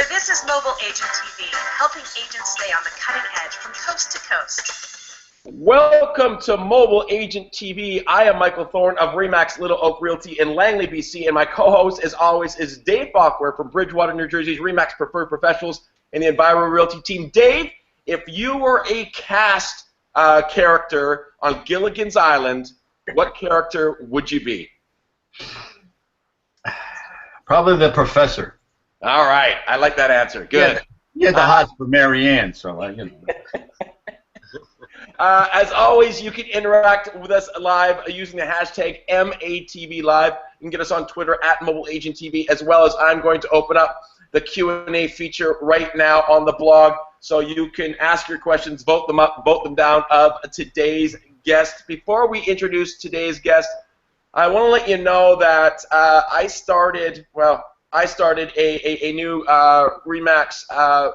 This is Mobile Agent TV, helping agents stay on the cutting edge from coast to coast. Welcome to Mobile Agent TV. I am Michael Thorne of Remax Little Oak Realty in Langley, BC, and my co-host, as always, is Dave Bachwer from Bridgewater, New Jersey's Remax Preferred Professionals and the Enviro Realty team. Dave, if you were a cast character on Gilligan's Island, what character would you be? Probably the professor. All right, I like that answer. Good. You had the hots for Mary Ann, so you know. As always, you can interact with us live using the hashtag MATVLive. You can get us on Twitter at Mobile Agent TV, as well as I'm going to open up the Q&A feature right now on the blog, so you can ask your questions, vote them up, vote them down of today's guest. Before we introduce today's guest, I want to let you know that I started a new Remax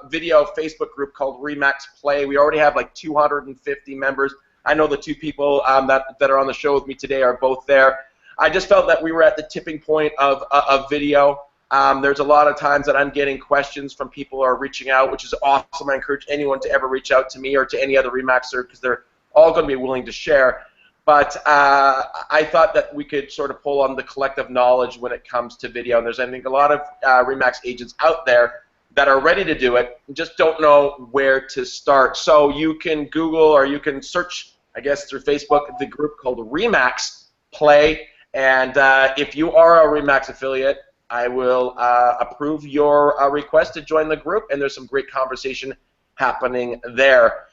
video Facebook group called Remax Play. We already have like 250 members. I know the two people that are on the show with me today are both there. I just felt that we were at the tipping point of video. There's a lot of times that I'm getting questions from people who are reaching out, which is awesome. I encourage anyone to ever reach out to me or to any other Remaxer, because they're all going to be willing to share. But I thought that we could sort of pull on the collective knowledge when it comes to video. And there's, I think, a lot of Remax agents out there that are ready to do it, just don't know where to start. So you can Google or you can search, I guess, through Facebook, the group called Remax Play. And if you are a Remax affiliate, I will approve your request to join the group. And there's some great conversation happening there.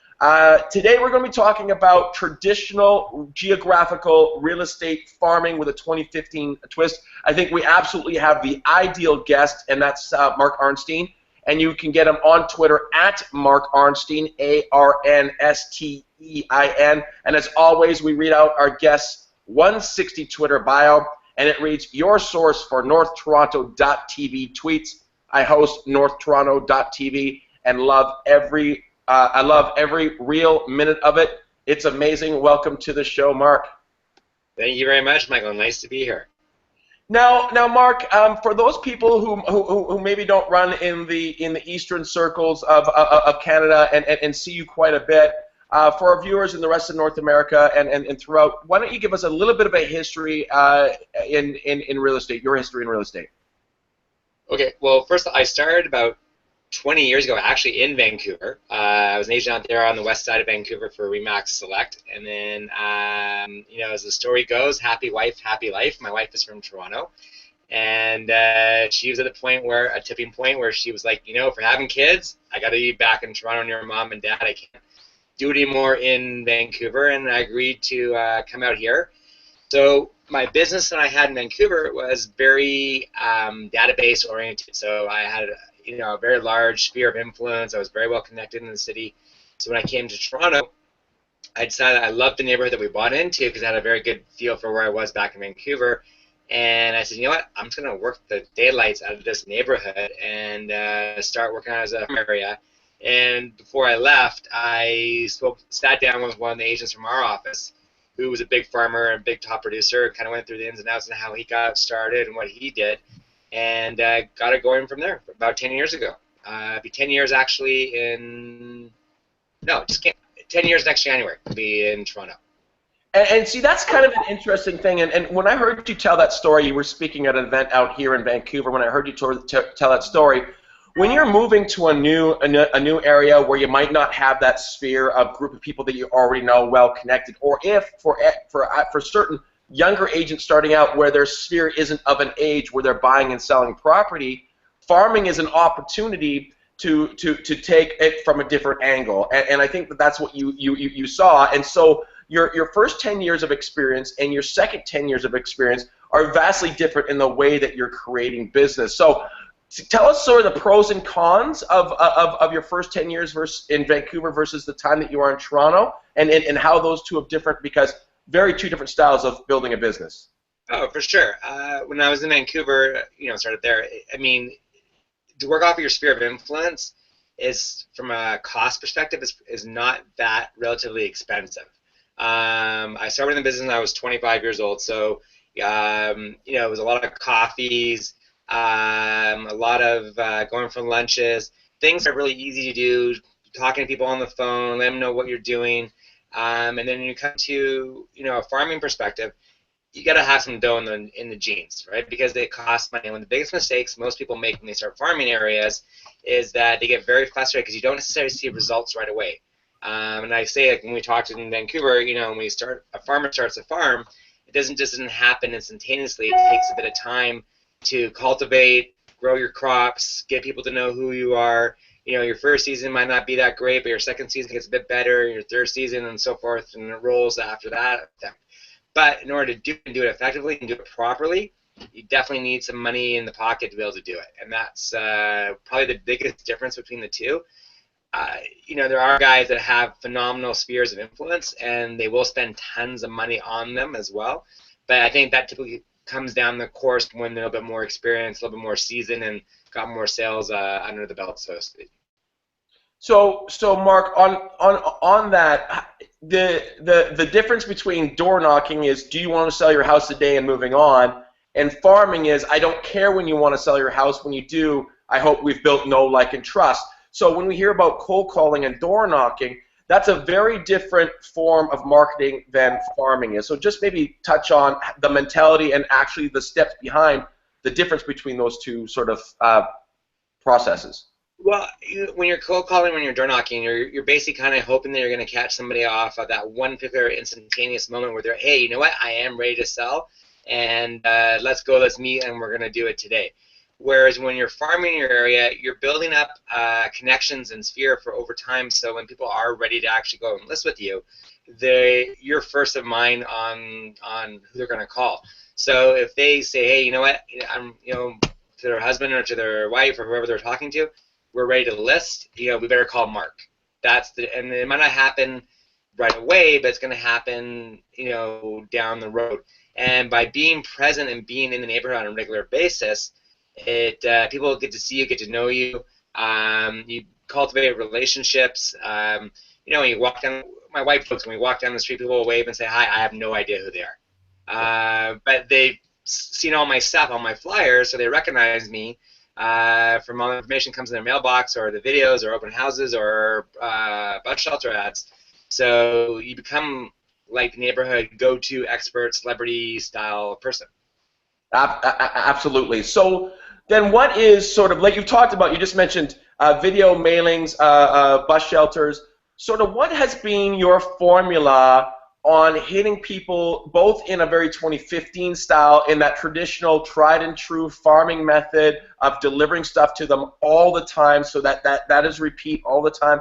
Today we're going to be talking about traditional geographical real estate farming with a 2015 twist. I think we absolutely have the ideal guest, and that's Mark Arnstein. And you can get him on Twitter at Mark Arnstein, A-R-N-S-T-E-I-N. And as always, we read out our guest's 160 Twitter bio, and it reads, your source for NorthToronto.tv tweets. I host NorthToronto.tv and I love every real minute of it. It's amazing. Welcome to the show, Mark. Thank you very much, Michael. Nice to be here. Now, Mark, for those people who maybe don't run in the eastern circles of Canada and see you quite a bit, for our viewers in the rest of North America and throughout, why don't you give us a little bit of a history in real estate, your history in real estate? Okay. Well, first, I started about 20 years ago, actually, in Vancouver. I was an agent out there on the west side of Vancouver for Remax Select. And then, you know, as the story goes, happy wife, happy life. My wife is from Toronto. And she was at a tipping point where she was like, you know, for having kids, I got to be back in Toronto near mom and dad. I can't do it anymore in Vancouver. And I agreed to come out here. So my business that I had in Vancouver was very database oriented. So I had a very large sphere of influence. I was very well connected in the city. So when I came to Toronto, I decided I loved the neighborhood that we bought into because I had a very good feel for where I was back in Vancouver. And I said, you know what, I'm just going to work the daylights out of this neighborhood and start working on it as a area. And before I left, I sat down with one of the agents from our office, who was a big farmer and big top producer, kind of went through the ins and outs and how he got started and what he did. And got it going from there about 10 years ago. It'll be 10 years actually 10 years next January. I'll be in Toronto. And see, that's kind of an interesting thing. And when I heard you tell that story, you were speaking at an event out here in Vancouver. When I heard you tell that story, when you're moving to a new area where you might not have that sphere of group of people that you already know, well connected, or if for certain younger agents starting out where their sphere isn't of an age where they're buying and selling property, farming is an opportunity to take it from a different angle. And I think that's what you saw. And so your first 10 years of experience and your second 10 years of experience are vastly different in the way that you're creating business. So tell us sort of the pros and cons of your first 10 years in Vancouver versus the time that you are in Toronto, and how those two are different, because two different styles of building a business. Oh, for sure. When I was in Vancouver, started there. I mean, to work off of your sphere of influence is, from a cost perspective, is not that relatively expensive. I started in the business when I was 25 years old, so it was a lot of coffees, a lot of going for lunches, things that are really easy to do, talking to people on the phone, let them know what you're doing. And then when you come to, a farming perspective, you got to have some dough in the genes, right? Because they cost money. And one of the biggest mistakes most people make when they start farming areas is that they get very frustrated because you don't necessarily see results right away. And I say, like, when we talked in Vancouver, when a farmer starts a farm, it doesn't happen instantaneously. It takes a bit of time to cultivate, grow your crops, get people to know who you are. Your first season might not be that great, but your second season gets a bit better, your third season, and so forth, and it rolls after that. But in order to do it effectively and do it properly, you definitely need some money in the pocket to be able to do it. And that's probably the biggest difference between the two. There are guys that have phenomenal spheres of influence, and they will spend tons of money on them as well. But I think that typically comes down the course when they're a little bit more experienced, a little bit more seasoned, and got more sales under the belt, so to speak. So Mark, on that, the difference between door knocking is, do you want to sell your house today and moving on, and farming is, I don't care when you want to sell your house. When you do, I hope we've built know, like, and trust. So when we hear about cold calling and door knocking, that's a very different form of marketing than farming is. So just maybe touch on the mentality and actually the steps behind the difference between those two sort of processes. Well, when you're cold calling, when you're door knocking, you're basically kind of hoping that you're going to catch somebody off at that one particular instantaneous moment where they're, hey, you know what, I am ready to sell, and let's go, let's meet, and we're going to do it today. Whereas when you're farming your area, you're building up connections and sphere for over time, so when people are ready to actually go and list with you, you're first of mind on who they're going to call. So if they say, hey, you know what, I'm, to their husband or to their wife or whoever they're talking to, we're ready to list, we better call Mark. And it might not happen right away, but it's going to happen, down the road. And by being present and being in the neighborhood on a regular basis, people get to see you, get to know you. You cultivate relationships. When you walk down, my wife folks, when we walk down the street, people will wave and say hi. I have no idea who they are, but they've seen all my stuff on my flyers, so they recognize me. From all the information comes in their mailbox, or the videos, or open houses, or bus shelter ads. So you become like the neighborhood go-to expert, celebrity-style person. Absolutely. So then what is sort of, like you've talked about, you just mentioned video mailings, bus shelters. Sort of what has been your formula on hitting people both in a very 2015 style, in that traditional tried and true farming method of delivering stuff to them all the time, so that is repeat all the time?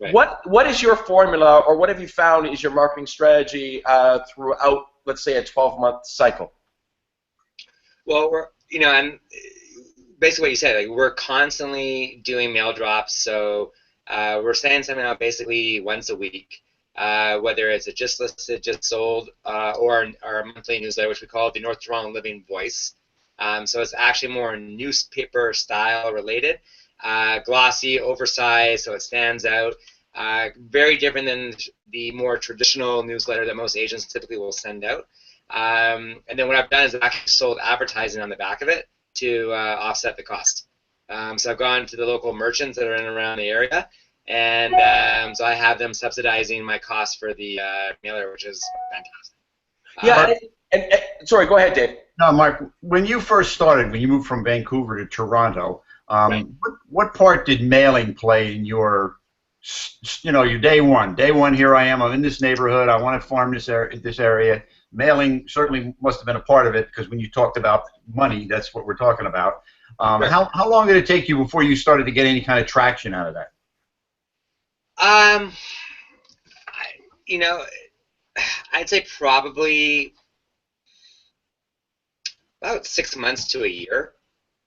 Right. What is your formula, or what have you found is your marketing strategy throughout, let's say, a 12-month cycle? Well, and basically what you said, like, we're constantly doing mail drops, so we're sending something out basically once a week. Whether it's a just listed, just sold, or our monthly newsletter, which we call the North Toronto Living Voice. So it's actually more newspaper style related, glossy, oversized, so it stands out. Very different than the more traditional newsletter that most agents typically will send out. And then what I've done is I've actually sold advertising on the back of it to offset the cost. So I've gone to the local merchants that are in and around the area, and so I have them subsidizing my cost for the mailer, which is fantastic. Yeah, and sorry, go ahead, Dave. No, Mark, when you first started, when you moved from Vancouver to Toronto, right. what part did mailing play in your, your day one? Day one, here I am, I'm in this neighborhood, I want to farm this area. Mailing certainly must have been a part of it, because when you talked about money, that's what we're talking about. Right. How long did it take you before you started to get any kind of traction out of that? I'd say probably about 6 months to a year.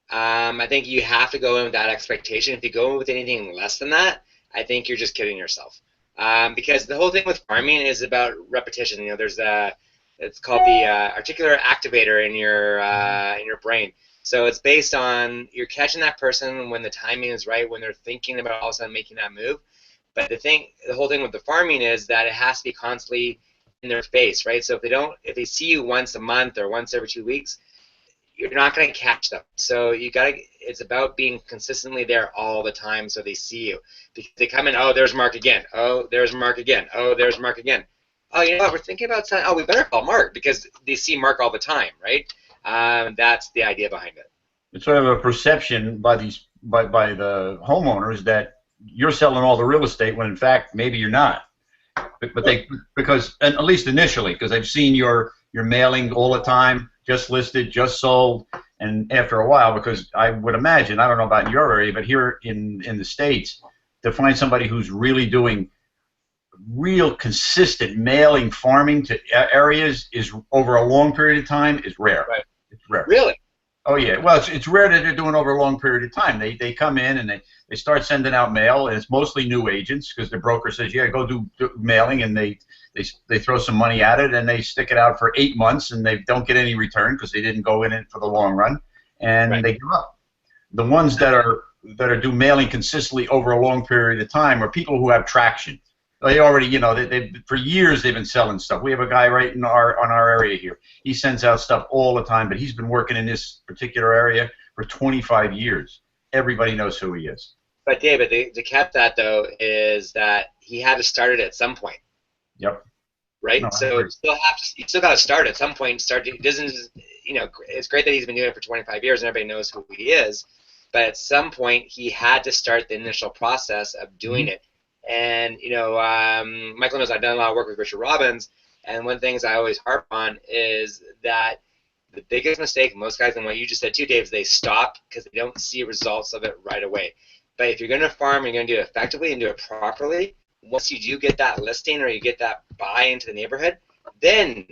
I think you have to go in with that expectation. If you go in with anything less than that, I think you're just kidding yourself. Because the whole thing with farming is about repetition. There's it's called the articular activator in your brain. So it's based on you're catching that person when the timing is right, when they're thinking about all of a sudden making that move. But the whole thing with the farming is that it has to be constantly in their face, right? So if they see you once a month or once every 2 weeks, you're not going to catch them. So you got to. It's about being consistently there all the time, so they see you. Because they come in, oh, there's Mark again. Oh, there's Mark again. Oh, there's Mark again. Oh, you know what? We're thinking about something. Oh, we better call Mark because they see Mark all the time, right? That's the idea behind it. It's sort of a perception by the homeowners that you're selling all the real estate when in fact maybe you're not. But they, because, and at least initially, because I've seen your mailing all the time, just listed, just sold, and after a while, because I would imagine, I don't know about in your area, but here in the States, to find somebody who's really doing real consistent mailing farming to areas is over a long period of time is rare. Right. It's rare. Really? Oh yeah. Well, it's rare that they're doing over a long period of time. They come in and they start sending out mail, and it's mostly new agents because the broker says, yeah, go do mailing, and they throw some money at it and they stick it out for 8 months and they don't get any return because they didn't go in it for the long run, and right. They give up. The ones that are do mailing consistently over a long period of time are people who have traction. They already, you know, they for years they've been selling stuff. We have a guy right in our area here. He sends out stuff all the time, but he's been working in this particular area for 25 years. Everybody knows who he is. But David, the catch that though is that he had to start it at some point. Yep. Right. No, so you still got to start at some point. It doesn't, you know, it's great that he's been doing it for 25 years and everybody knows who he is. But at some point, he had to start the initial process of doing it. And, you know, Michael knows I've done a lot of work with Richard Robbins, and one of the things I always harp on is that the biggest mistake most guys, and what you just said too, Dave, is they stop because they don't see results of it right away. But if you're going to farm and you're going to do it effectively and do it properly, once you do get that listing or you get that buy into the neighborhood, then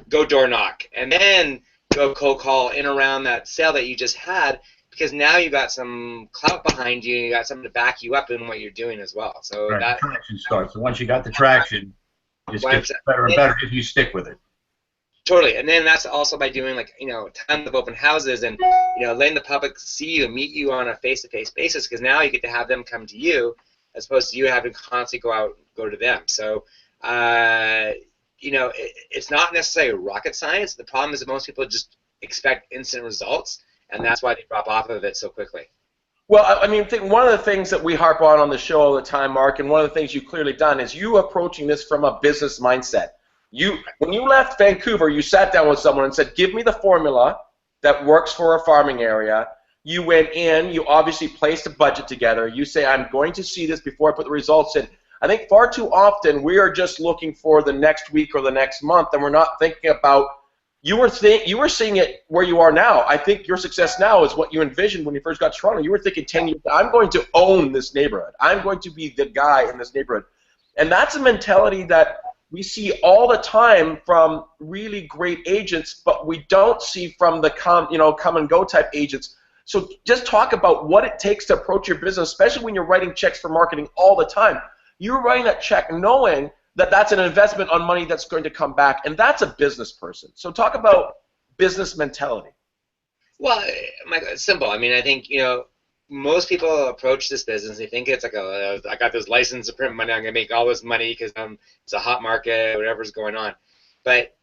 go door knock and then go cold call in around that sale that you just had, because now you got some clout behind you and you got something to back you up in what you're doing as well. So right, that the traction starts. So once you got the traction, it just gets better and better if you stick with it. Totally. And then that's also by doing, like, you know, tons of open houses and, you know, letting the public see you and meet you on a face-to-face basis, because now you get to have them come to you as opposed to you having to constantly go to them. So, you know, it's not necessarily rocket science. The problem is that most people just expect instant results, and that's why they drop off of it so quickly. Well, I mean, one of the things that we harp on the show all the time, Mark, and one of the things you've clearly done is you approaching this from a business mindset. When you left Vancouver, you sat down with someone and said, give me the formula that works for a farming area. You went in, you obviously placed a budget together. You say, I'm going to see this before I put the results in. I think far too often we are just looking for the next week or the next month, and we're not thinking about, you were seeing it where you are now. I think your success now is what you envisioned when you first got to Toronto. You were thinking 10 years, I'm going to own this neighborhood. I'm going to be the guy in this neighborhood. And that's a mentality that we see all the time from really great agents, but we don't see from the come and go type agents. So just talk about what it takes to approach your business, especially when you're writing checks for marketing all the time. You're writing that check knowing that that's an investment on money that's going to come back, and that's a business person. So talk about business mentality. Well, Michael, it's simple. I mean, I think, you know, most people approach this business, they think it's like, I got this license to print money, I'm going to make all this money because it's a hot market, whatever's going on. But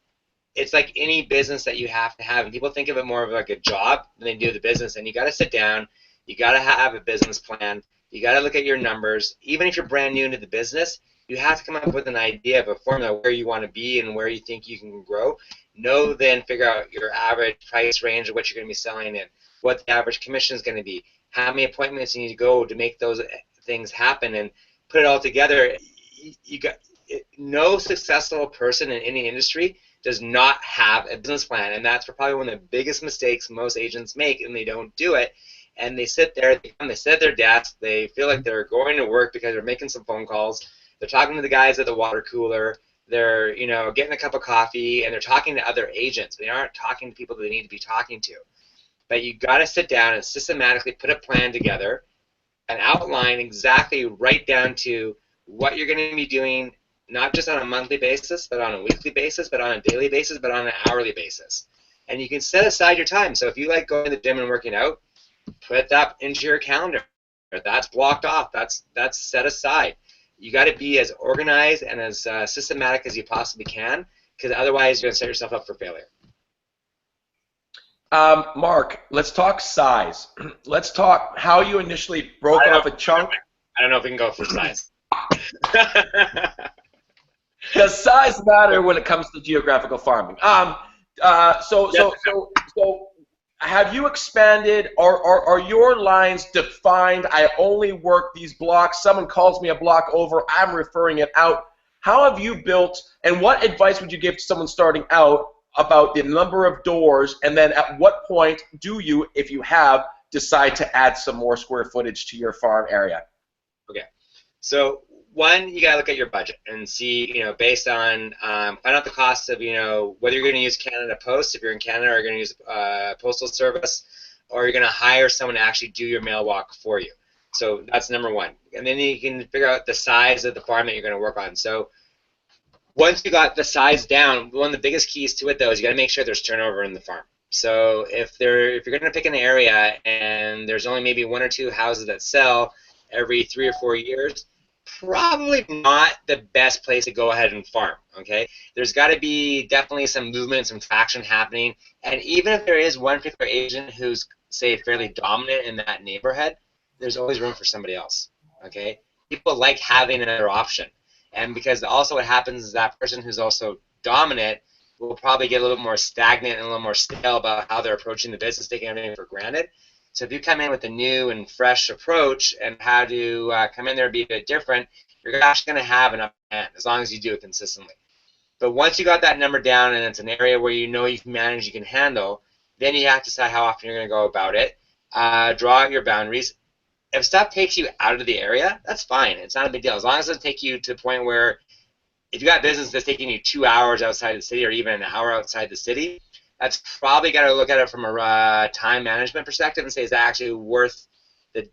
it's like any business that you have to have, and people think of it more of like a job than they do the business. And you got to sit down, you got to have a business plan, you got to look at your numbers. Even if you're brand new into the business, you have to come up with an idea of a formula where you want to be and where you think you can grow. Then figure out your average price range of what you're going to be selling and what the average commission is going to be, how many appointments you need to go to make those things happen, and put it all together. No successful person in any industry does not have a business plan, and that's probably one of the biggest mistakes most agents make, and they don't do it. And they sit there, they sit at their desk, they feel like they're going to work because they're making some phone calls, they're talking to the guys at the water cooler, they're, you know, getting a cup of coffee, and they're talking to other agents. They aren't talking to people that they need to be talking to. But you got to sit down and systematically put a plan together and outline exactly right down to what you're going to be doing, not just on a monthly basis, but on a weekly basis, but on a daily basis, but on an hourly basis. And you can set aside your time. So if you like going to the gym and working out, put that into your calendar. That's blocked off. That's set aside. You got to be as organized and as systematic as you possibly can, because otherwise you're going to set yourself up for failure. Mark, let's talk size. Let's talk how you initially broke off a chunk. I don't know if we can go for size. Does size matter when it comes to geographical farming? So have you expanded, or are your lines defined? I only work these blocks. Someone calls me a block over, I'm referring it out. How have you built, and what advice would you give to someone starting out about the number of doors, and then at what point do you, if you have, decide to add some more square footage to your farm area? Okay, so one, you gotta look at your budget and see, based on, find out the cost of, whether you're going to use Canada Post, if you're in Canada, or you're going to use postal service, or you're going to hire someone to actually do your mail walk for you. So that's number one. And then you can figure out the size of the farm that you're going to work on. So once you got the size down, one of the biggest keys to it, though, is you got to make sure there's turnover in the farm. So if you're going to pick an area and there's only maybe 1 or 2 houses that sell every 3 or 4 years, probably not the best place to go ahead and farm, okay? There's got to be definitely some movement, some traction happening, and even if there is one particular agent who's, say, fairly dominant in that neighborhood, there's always room for somebody else, okay? People like having another option, and because also what happens is that person who's also dominant will probably get a little more stagnant and a little more stale about how they're approaching the business, taking everything for granted. So if you come in with a new and fresh approach and how to come in there and be a bit different, you're actually going to have an upper hand as long as you do it consistently. But once you got that number down and it's an area where you know you can manage, you can handle, then you have to decide how often you're going to go about it. Draw out your boundaries. If stuff takes you out of the area, that's fine. It's not a big deal. As long as it doesn't take you to the point where if you got business that's taking you 2 hours outside the city or even an hour outside the city, that's probably got to look at it from a time management perspective and say, is that actually worth the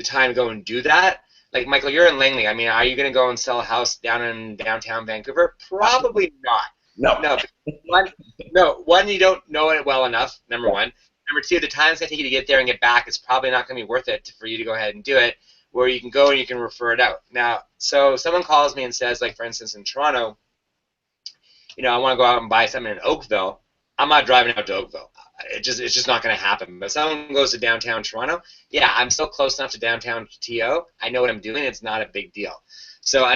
time to go and do that? Like, Michael, you're in Langley. I mean, are you going to go and sell a house down in downtown Vancouver? Probably not. One, you don't know it well enough, number one. Number two, the time it's going to take you to get there and get back is probably not going to be worth it for you to go ahead and do it, where you can go and you can refer it out. Now, so someone calls me and says, like, for instance, in Toronto, I want to go out and buy something in Oakville. I'm not driving out to Oakville. It's just not going to happen. But if someone goes to downtown Toronto, yeah, I'm still close enough to downtown TO. I know what I'm doing. It's not a big deal. So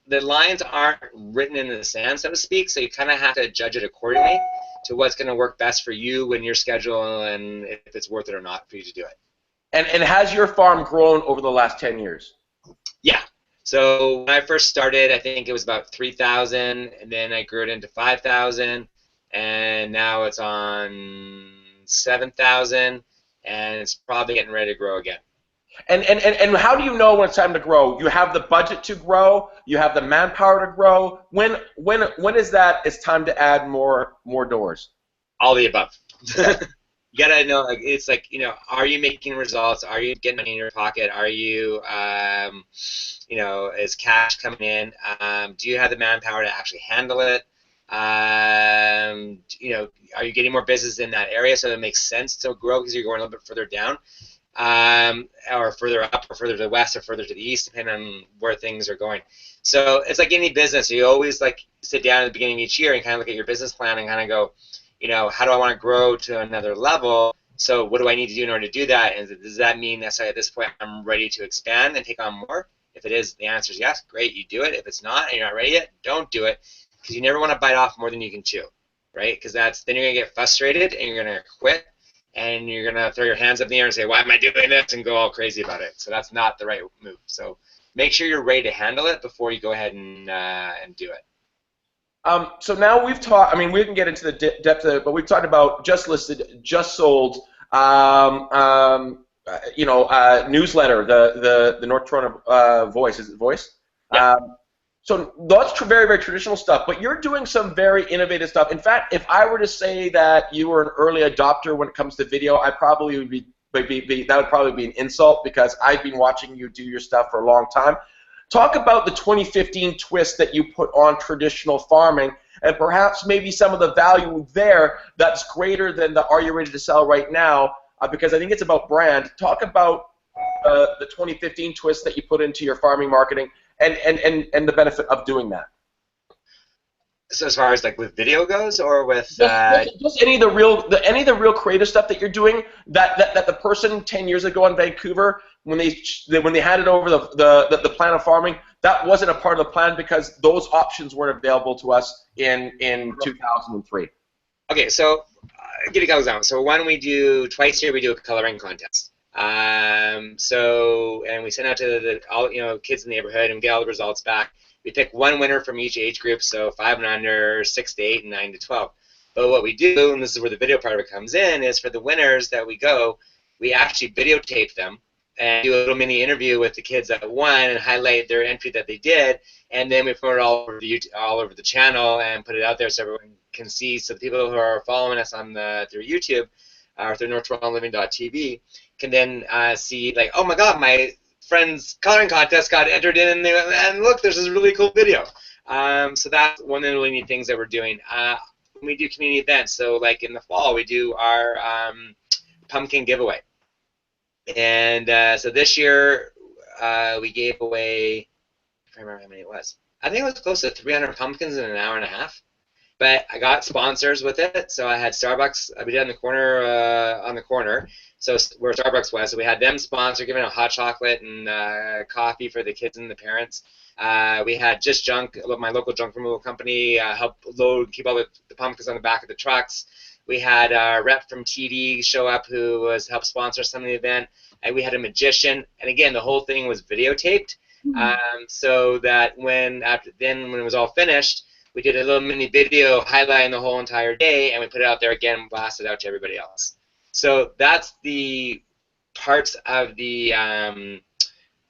the lines aren't written in the sand, so to speak, so you kind of have to judge it accordingly to what's going to work best for you and your schedule and if it's worth it or not for you to do it. And has your farm grown over the last 10 years? Yeah. So when I first started, I think it was about 3,000, and then I grew it into 5,000. And now it's on 7,000, and it's probably getting ready to grow again. And how do you know when it's time to grow? You have the budget to grow. You have the manpower to grow. When is that? It's time to add more doors. All the above. You gotta know. It's like, are you making results? Are you getting money in your pocket? Are you, is cash coming in? Do you have the manpower to actually handle it? Are you getting more business in that area so it makes sense to grow because you're going a little bit further down, or further up, or further to the west, or further to the east, depending on where things are going. So it's like any business. You always sit down at the beginning of each year and kind of look at your business plan and kind of go, how do I want to grow to another level? So what do I need to do in order to do that? And does that mean necessarily at this point I'm ready to expand and take on more? If it is, the answer is yes. Great, you do it. If it's not and you're not ready yet, don't do it. Because you never want to bite off more than you can chew, right? Because then you're going to get frustrated and you're going to quit and you're going to throw your hands up in the air and say, why am I doing this? And go all crazy about it. So that's not the right move. So make sure you're ready to handle it before you go ahead and do it. So now we've talked, I mean, we can get into the depth of it, but we've talked about just listed, just sold, newsletter, the North Toronto Voice. Is it Voice? Yeah. So that's very, very traditional stuff, but you're doing some very innovative stuff. In fact, if I were to say that you were an early adopter when it comes to video, I probably would that would probably be an insult because I've been watching you do your stuff for a long time. Talk about the 2015 twist that you put on traditional farming and perhaps maybe some of the value there that's greater than the Are You Ready to Sell right now, because I think it's about brand. Talk about the 2015 twist that you put into your farming marketing and the benefit of doing that. So as far as like with video goes, or with just any of the real creative stuff that you're doing that the person 10 years ago in Vancouver when they handed over the plan of farming, that wasn't a part of the plan because those options weren't available to us in 2003. Okay, so give you a couple examples. So one, we do twice a year, we do a coloring contest. And we send out to all kids in the neighborhood and get all the results back. We pick one winner from each age group, so 5 and under, 6 to 8, and 9 to 12. But what we do, and this is where the video part of it comes in, is for the winners that we actually videotape them and do a little mini interview with the kids that won and highlight their entry that they did, and then we promote it all over the channel and put it out there so everyone can see. So the people who are following us on through YouTube or through NorthTorontoLiving.tv can then see, like, oh my God, my friend's coloring contest got entered in, and look, there's this really cool video. So that's one of the really neat things that we're doing. When we do community events, so like in the fall, we do our pumpkin giveaway. And so this year, we gave away, I don't remember how many it was. I think it was close to 300 pumpkins in an hour and a half. But I got sponsors with it, so I had Starbucks. We did it on the corner, so where Starbucks was. So we had them sponsor, giving out hot chocolate and coffee for the kids and the parents. We had Just Junk, my local junk removal company, help keep all the pumpkins on the back of the trucks. We had a rep from TD show up who helped sponsor some of the event, and we had a magician. And again, the whole thing was videotaped, so that when it was all finished, we did a little mini video highlighting the whole entire day, and we put it out there again and blasted out to everybody else. So that's the parts of the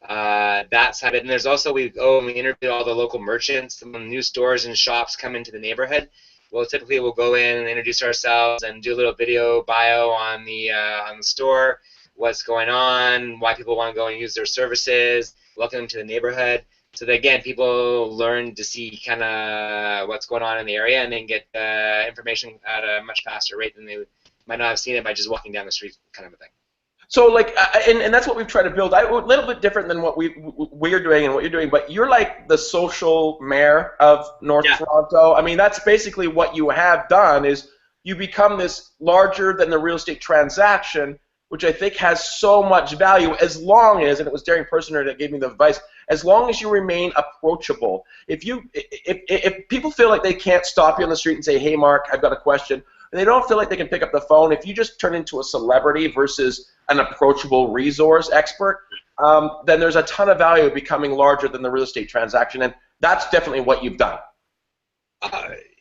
that side of it. And there's also, we go and we interview all the local merchants. When new stores and shops come into the neighborhood, well, typically we'll go in and introduce ourselves and do a little video bio on the store, what's going on, why people want to go and use their services, welcome them to the neighborhood. So that, again, people learn to see kind of what's going on in the area and then get information at a much faster rate than they might not have seen it by just walking down the street, kind of a thing. So, like, and that's what we've tried to build. A little bit different than what we're doing and what you're doing, but you're like the social mayor of North Toronto. I mean, that's basically what you have done, is you become this larger than the real estate transaction, which I think has so much value as long as, and it was Daring Personer that gave me the advice, as long as you remain approachable. If people feel like they can't stop you on the street and say, hey, Mark, I've got a question, and they don't feel like they can pick up the phone, if you just turn into a celebrity versus an approachable resource expert, then there's a ton of value of becoming larger than the real estate transaction, and that's definitely what you've done.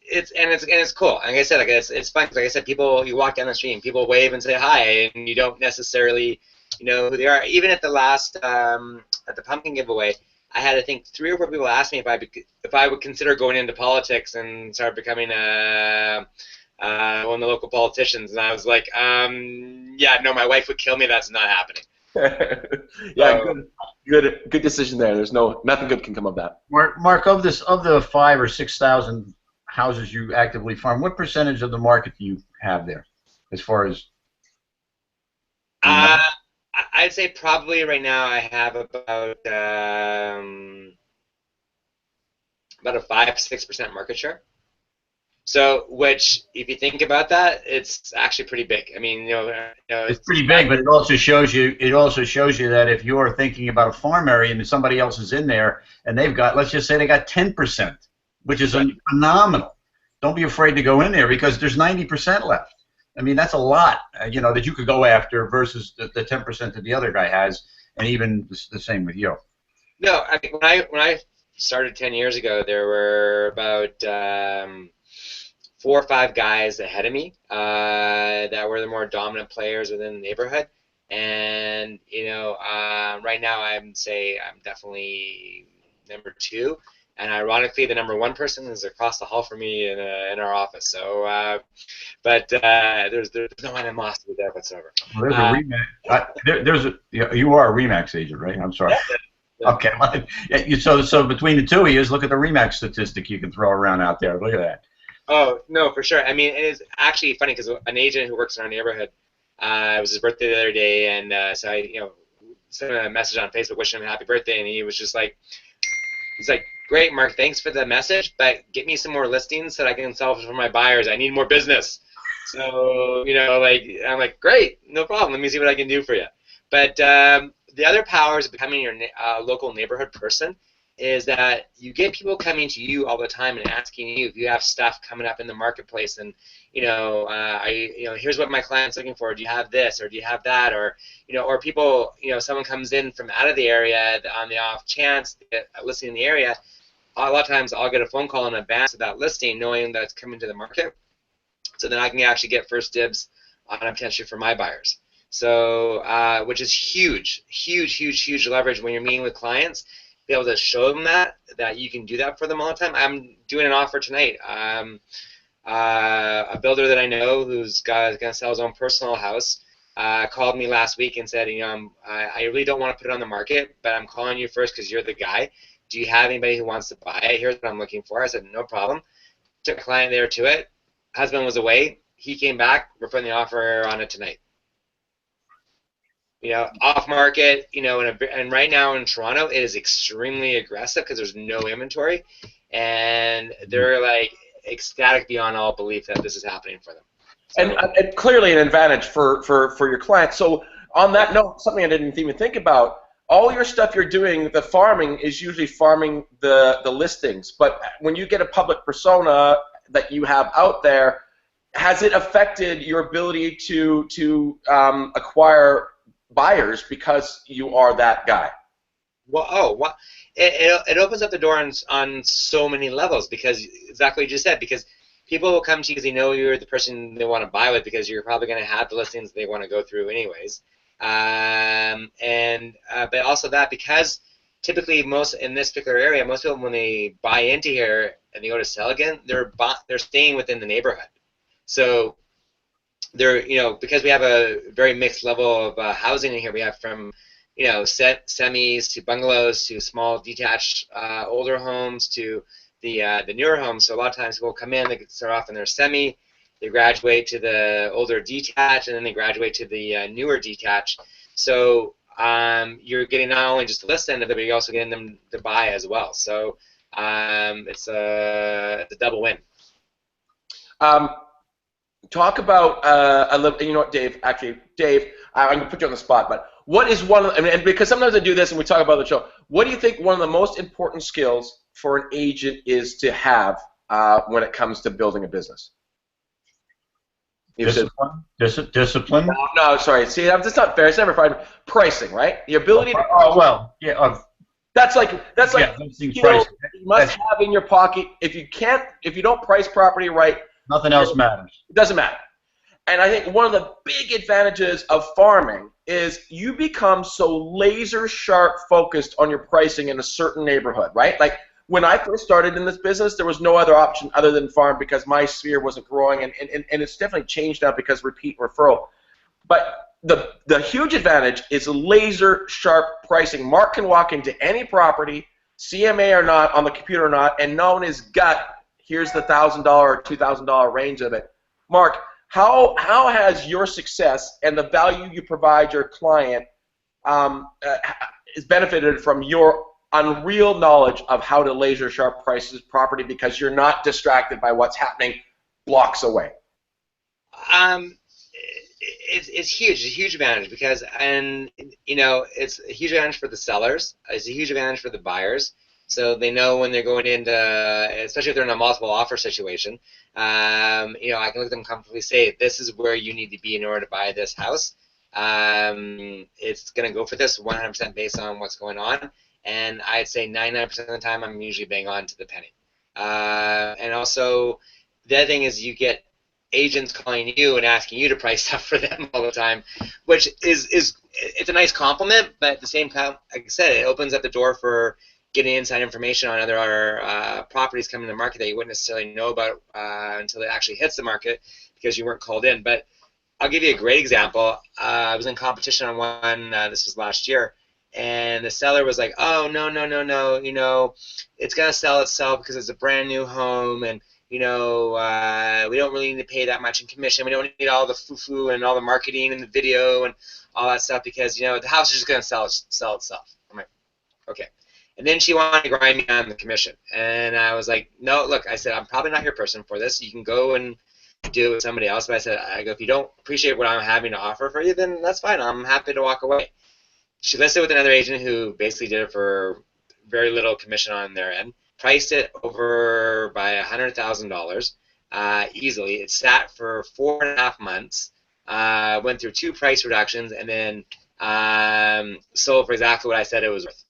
It's cool. Like I said, it's fun. Like I said, you walk down the street and people wave and say hi, and you don't necessarily know who they are. Even at the last at the pumpkin giveaway, I had, I think, 3 or 4 people ask me if I would consider going into politics and start becoming one of the local politicians, and I was like, yeah, no, my wife would kill me. That's not happening. Yeah, good decision there. There's nothing good can come of that. Mark, of the 5,000 or 6,000 houses you actively farm, what percentage of the market do you have there, as far as? I'd say probably right now I have about a 5-6% market share. So, which, if you think about that, it's actually pretty big. I mean, it's pretty big, but it also shows you that if you're thinking about a farm area and somebody else is in there and they've got, let's just say they got 10%, which is phenomenal. Don't be afraid to go in there because there's 90% left. I mean, that's a lot, that you could go after versus the 10% that the other guy has, and even the same with you. No, I mean, when I started 10 years ago, there were about 4 or 5 guys ahead of me that were the more dominant players within the neighborhood, and right now I'm definitely number 2. And ironically, the number 1 person is across the hall from me in our office. So, but there's no animosity there whatsoever. Well, there's a Remax. You are a Remax agent, right? I'm sorry. Okay. So between the two of you, look at the Remax statistic you can throw around out there. Look at that. Oh no, for sure. I mean, it is actually funny because an agent who works in our neighborhood, it was his birthday the other day, and so I, sent him a message on Facebook wishing him a happy birthday, and he was just like. He's like, great, Mark, thanks for the message, but get me some more listings so that I can sell for my buyers. I need more business. So, like, I'm like, great, no problem. Let me see what I can do for you. But the other powers of becoming your local neighborhood person is that you get people coming to you all the time and asking you if you have stuff coming up in the marketplace, and here's what my client's looking for. Do you have this, or do you have that, or or people, someone comes in from out of the area on the off chance to get a listing in the area. A lot of times I'll get a phone call in advance of that listing, knowing that it's coming to the market, so then I can actually get first dibs on a potential for my buyers. So, which is huge leverage when you're meeting with clients. Be able to show them that you can do that for them all the time. I'm doing an offer tonight. A builder that I know who's going to sell his own personal house called me last week and said, I really don't want to put it on the market, but I'm calling you first because you're the guy. Do you have anybody who wants to buy it? Here's what I'm looking for. I said, no problem. Took a client there to it. Husband was away. He came back. We're putting the offer on it tonight. Off market, and right now in Toronto, it is extremely aggressive because there's no inventory, and they're like ecstatic beyond all belief that this is happening for them. So, and clearly an advantage for your clients. So on that note, something I didn't even think about, all your stuff you're doing, the farming is usually farming the listings, but when you get a public persona that you have out there, has it affected your ability to acquire buyers because you are that guy? Well, it opens up the door on so many levels, because exactly what you just said, because people will come to you because they know you're the person they want to buy with, because you're probably going to have the listings they want to go through anyways. But also that, because typically in this particular area, most people, when they buy into here and they go to sell again, they're staying within the neighborhood. So they're, because we have a very mixed level of housing in here. We have from, semis to bungalows to small detached older homes to the newer homes. So a lot of times people come in, they start off in their semi, they graduate to the older detached, and then they graduate to the newer detached. So you're getting not only just the list end of it, but you're also getting them to buy as well. So it's a double win. Talk about a little. You know what, Dave? Actually, Dave, I'm going to put you on the spot. But what is one of and because sometimes I do this and we talk about the show. What do you think one of the most important skills for an agent is to have when it comes to building a business? Discipline. No, sorry. See, that's not fair. It's never fine. Pricing, right? The ability to. Oh well, yeah. That's like you must have in your pocket. If you don't price property right, nothing else matters. It doesn't matter. And I think one of the big advantages of farming is you become so laser sharp focused on your pricing in a certain neighborhood, right? Like when I first started in this business, there was no other option other than farm because my sphere wasn't growing, and it's definitely changed now because repeat referral. But the huge advantage is laser sharp pricing. Mark can walk into any property, CMA or not, on the computer or not, and know in his gut, here's the $1,000 or $2,000 range of it. Mark, how has your success and the value you provide your client is benefited from your unreal knowledge of how to laser sharp prices property because you're not distracted by what's happening blocks away? It's huge. It's a huge advantage because, it's a huge advantage for the sellers. It's a huge advantage for the buyers. So they know when they're going into, especially if they're in a multiple offer situation, I can look at them comfortably say, this is where you need to be in order to buy this house. It's going to go for this 100% based on what's going on. And I'd say 99% of the time I'm usually bang on to the penny. And also, the other thing is you get agents calling you and asking you to price stuff for them all the time, which is it's a nice compliment, but at the same time, like I said, it opens up the door for getting inside information on other properties coming to the market that you wouldn't necessarily know about until it actually hits the market because you weren't called in. But I'll give you a great example. I was in competition on one, this was last year, and the seller was like, oh, no, it's going to sell itself because it's a brand new home, and we don't really need to pay that much in commission. We don't need all the foo-foo and all the marketing and the video and all that stuff because, the house is just going to sell itself. I'm like, okay. And then she wanted to grind me on the commission. And I was like, no, look, I said, I'm probably not your person for this. You can go and do it with somebody else. But I go, if you don't appreciate what I'm having to offer for you, then that's fine. I'm happy to walk away. She listed with another agent who basically did it for very little commission on their end, priced it over by $100,000 easily. It sat for 4.5 months, went through 2 price reductions, and then sold for exactly what I said it was worth.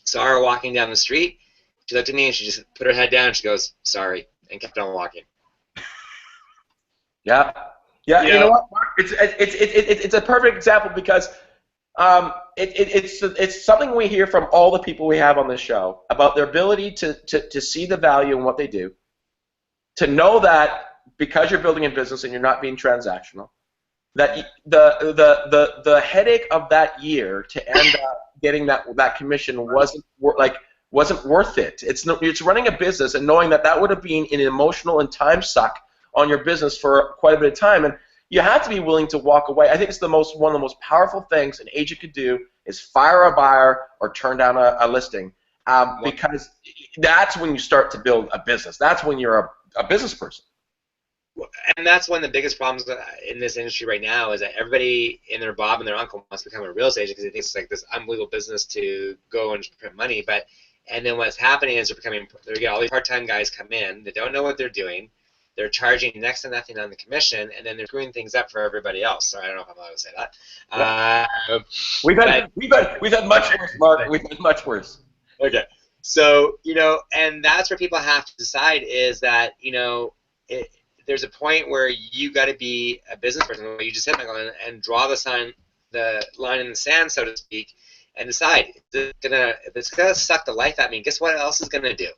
Saw her walking down the street. She looked at me and she just put her head down and she goes, sorry, and kept on walking. Yeah. Yeah, you know what, Mark? It's a perfect example because it's something we hear from all the people we have on this show about their ability to see the value in what they do, to know that because you're building a business and you're not being transactional, that the headache of that year to end up getting that commission wasn't worth it. It's running a business and knowing that would have been an emotional and time suck on your business for quite a bit of time, and you have to be willing to walk away. I think it's one of the most powerful things an agent could do is fire a buyer or turn down a listing, because that's when you start to build a business. That's when you're a business person. And that's one of the biggest problems in this industry right now is that everybody and their Bob and their uncle wants to become a real estate agent because they think it's like this unbelievable business to go and print money. And then what's happening is they're getting all these part-time guys come in. They don't know what they're doing. They're charging next to nothing on the commission, and then they're screwing things up for everybody else. So I don't know if I'm allowed to say that. We've had much worse, Mark. We've had much worse. Okay. So, and that's where people have to decide is that, there's a point where you got to be a business person, what you just said, Michael, and draw the line in the sand, so to speak, and decide if it's gonna suck the life out of me. Guess what else is gonna do?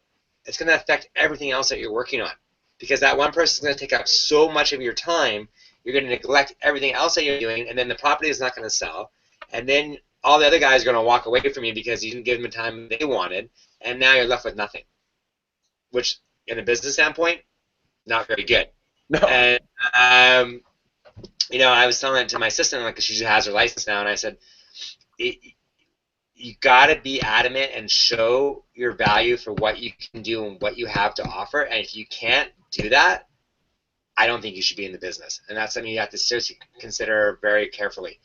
It's gonna affect everything else that you're working on, because that one person is gonna take up so much of your time. You're gonna neglect everything else that you're doing, and then the property is not gonna sell, and then all the other guys are gonna walk away from you because you didn't give them the time they wanted, and now you're left with nothing. Which, in a business standpoint, not very good. No. And I was telling it to my sister, because she has her license now, and I said, you got to be adamant and show your value for what you can do and what you have to offer. And if you can't do that, I don't think you should be in the business. And that's something you have to seriously consider very carefully.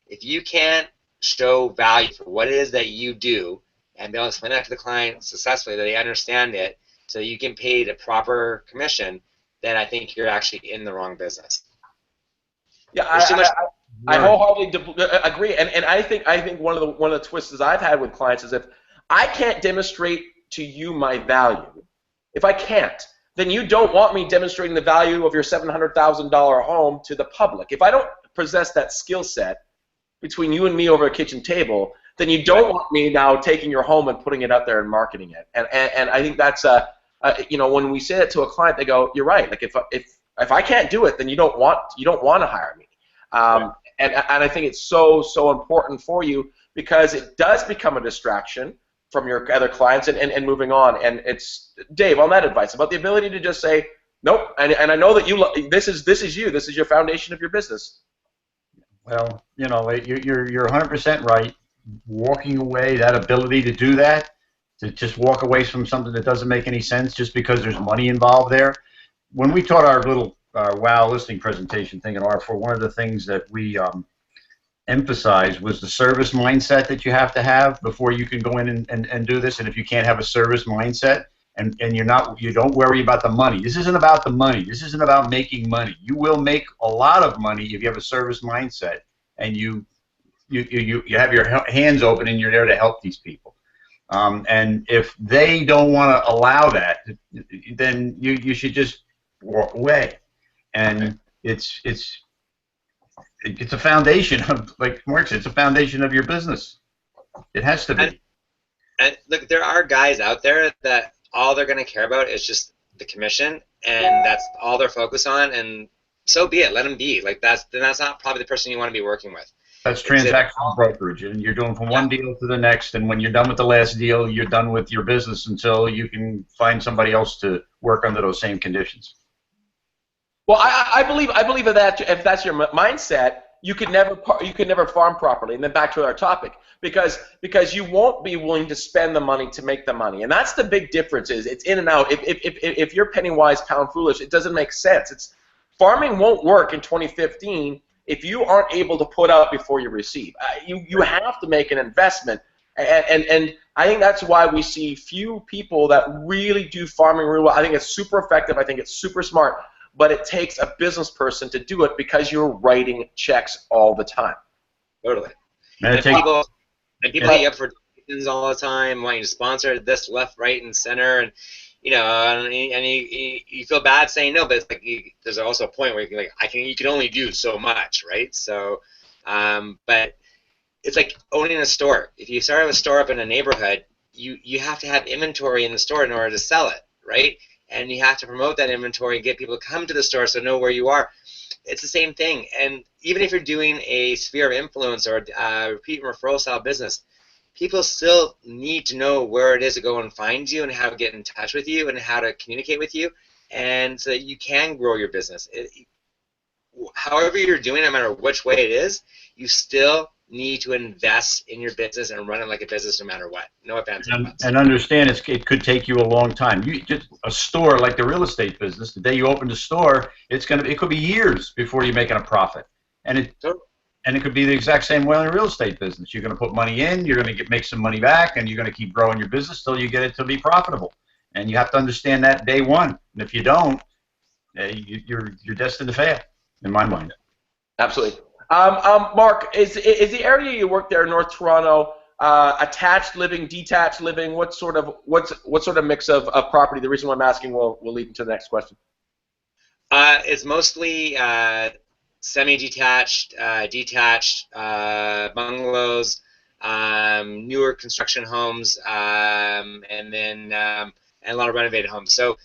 If you can't show value for what it is that you do and be able to explain that to the client successfully, that they understand it, so you can pay the proper commission, then I think you're actually in the wrong business. Yeah, I wholeheartedly agree, and I think one of the twists I've had with clients is if I can't demonstrate to you my value, if I can't, then you don't want me demonstrating the value of your $700,000 home to the public. If I don't possess that skill set between you and me over a kitchen table, then you don't want me now taking your home and putting it out there and marketing it. And I think that's when we say that to a client, they go, "You're right. Like if I can't do it, then you don't want to hire me." And I think it's so important for you because it does become a distraction from your other clients and moving on. And it's Dave on that advice about the ability to just say nope. And I know that this is your foundation of your business. Well, you're 100% right. Walking away, that ability to do that, to just walk away from something that doesn't make any sense just because there's money involved there. When we taught our little WOW listing presentation thing at R4, one of the things that we emphasized was the service mindset that you have to have before you can go in and do this. And if you can't have a service mindset and you don't worry about the money. This isn't about the money. This isn't about making money. You will make a lot of money if you have a service mindset and you have your hands open and you're there to help these people. And if they don't want to allow that, then you should just walk away. And it's a foundation of, like Mark said, it's a foundation of your business. It has to be. And look, there are guys out there that all they're going to care about is just the commission, and that's all they're focused on. And so be it. Let them be. Like that's not probably the person you want to be working with. That's transactional brokerage, and you're doing from one deal to the next, and when you're done with the last deal, you're done with your business until you can find somebody else to work under those same conditions. Well, I believe that if that's your mindset, you could never farm properly. And then back to our topic, because you won't be willing to spend the money to make the money, and that's the big difference. Is it's in and out. If you're penny wise pound foolish, it doesn't make sense. Farming won't work in 2015 if you aren't able to put out before you receive. You have to make an investment, and I think that's why we see few people that really do farming really well. I think it's super effective. I think it's super smart. But it takes a business person to do it because you're writing checks all the time. Totally. And people hit you up for donations all the time, wanting to sponsor this left, right, and center, and you feel bad saying no, but it's like there's also a point where you can only do so much, right? So, but it's like owning a store. If you start a store up in a neighborhood, you have to have inventory in the store in order to sell it, right? And you have to promote that inventory and get people to come to the store so know where you are. It's the same thing. And even if you're doing a sphere of influence or a repeat and referral style business, people still need to know where it is to go and find you and how to get in touch with you and how to communicate with you, and so that you can grow your business. However you're doing it, no matter which way it is, you still need to invest in your business and run it like a business no matter what. No offense. And understand it could take you a long time. A store like the real estate business, the day you open the store, it could be years before you're making a profit. And it could be the exact same way in the real estate business. You're going to put money in, you're going to make some money back, and you're going to keep growing your business till you get it to be profitable. And you have to understand that day one. And if you don't, you're destined to fail, in my mind. Absolutely. Mark, is the area you work there, North Toronto, attached living, detached living? What sort of mix of property? The reason why I'm asking will lead into the next question. It's mostly semi-detached, detached, bungalows, newer construction homes, and then and a lot of renovated homes. So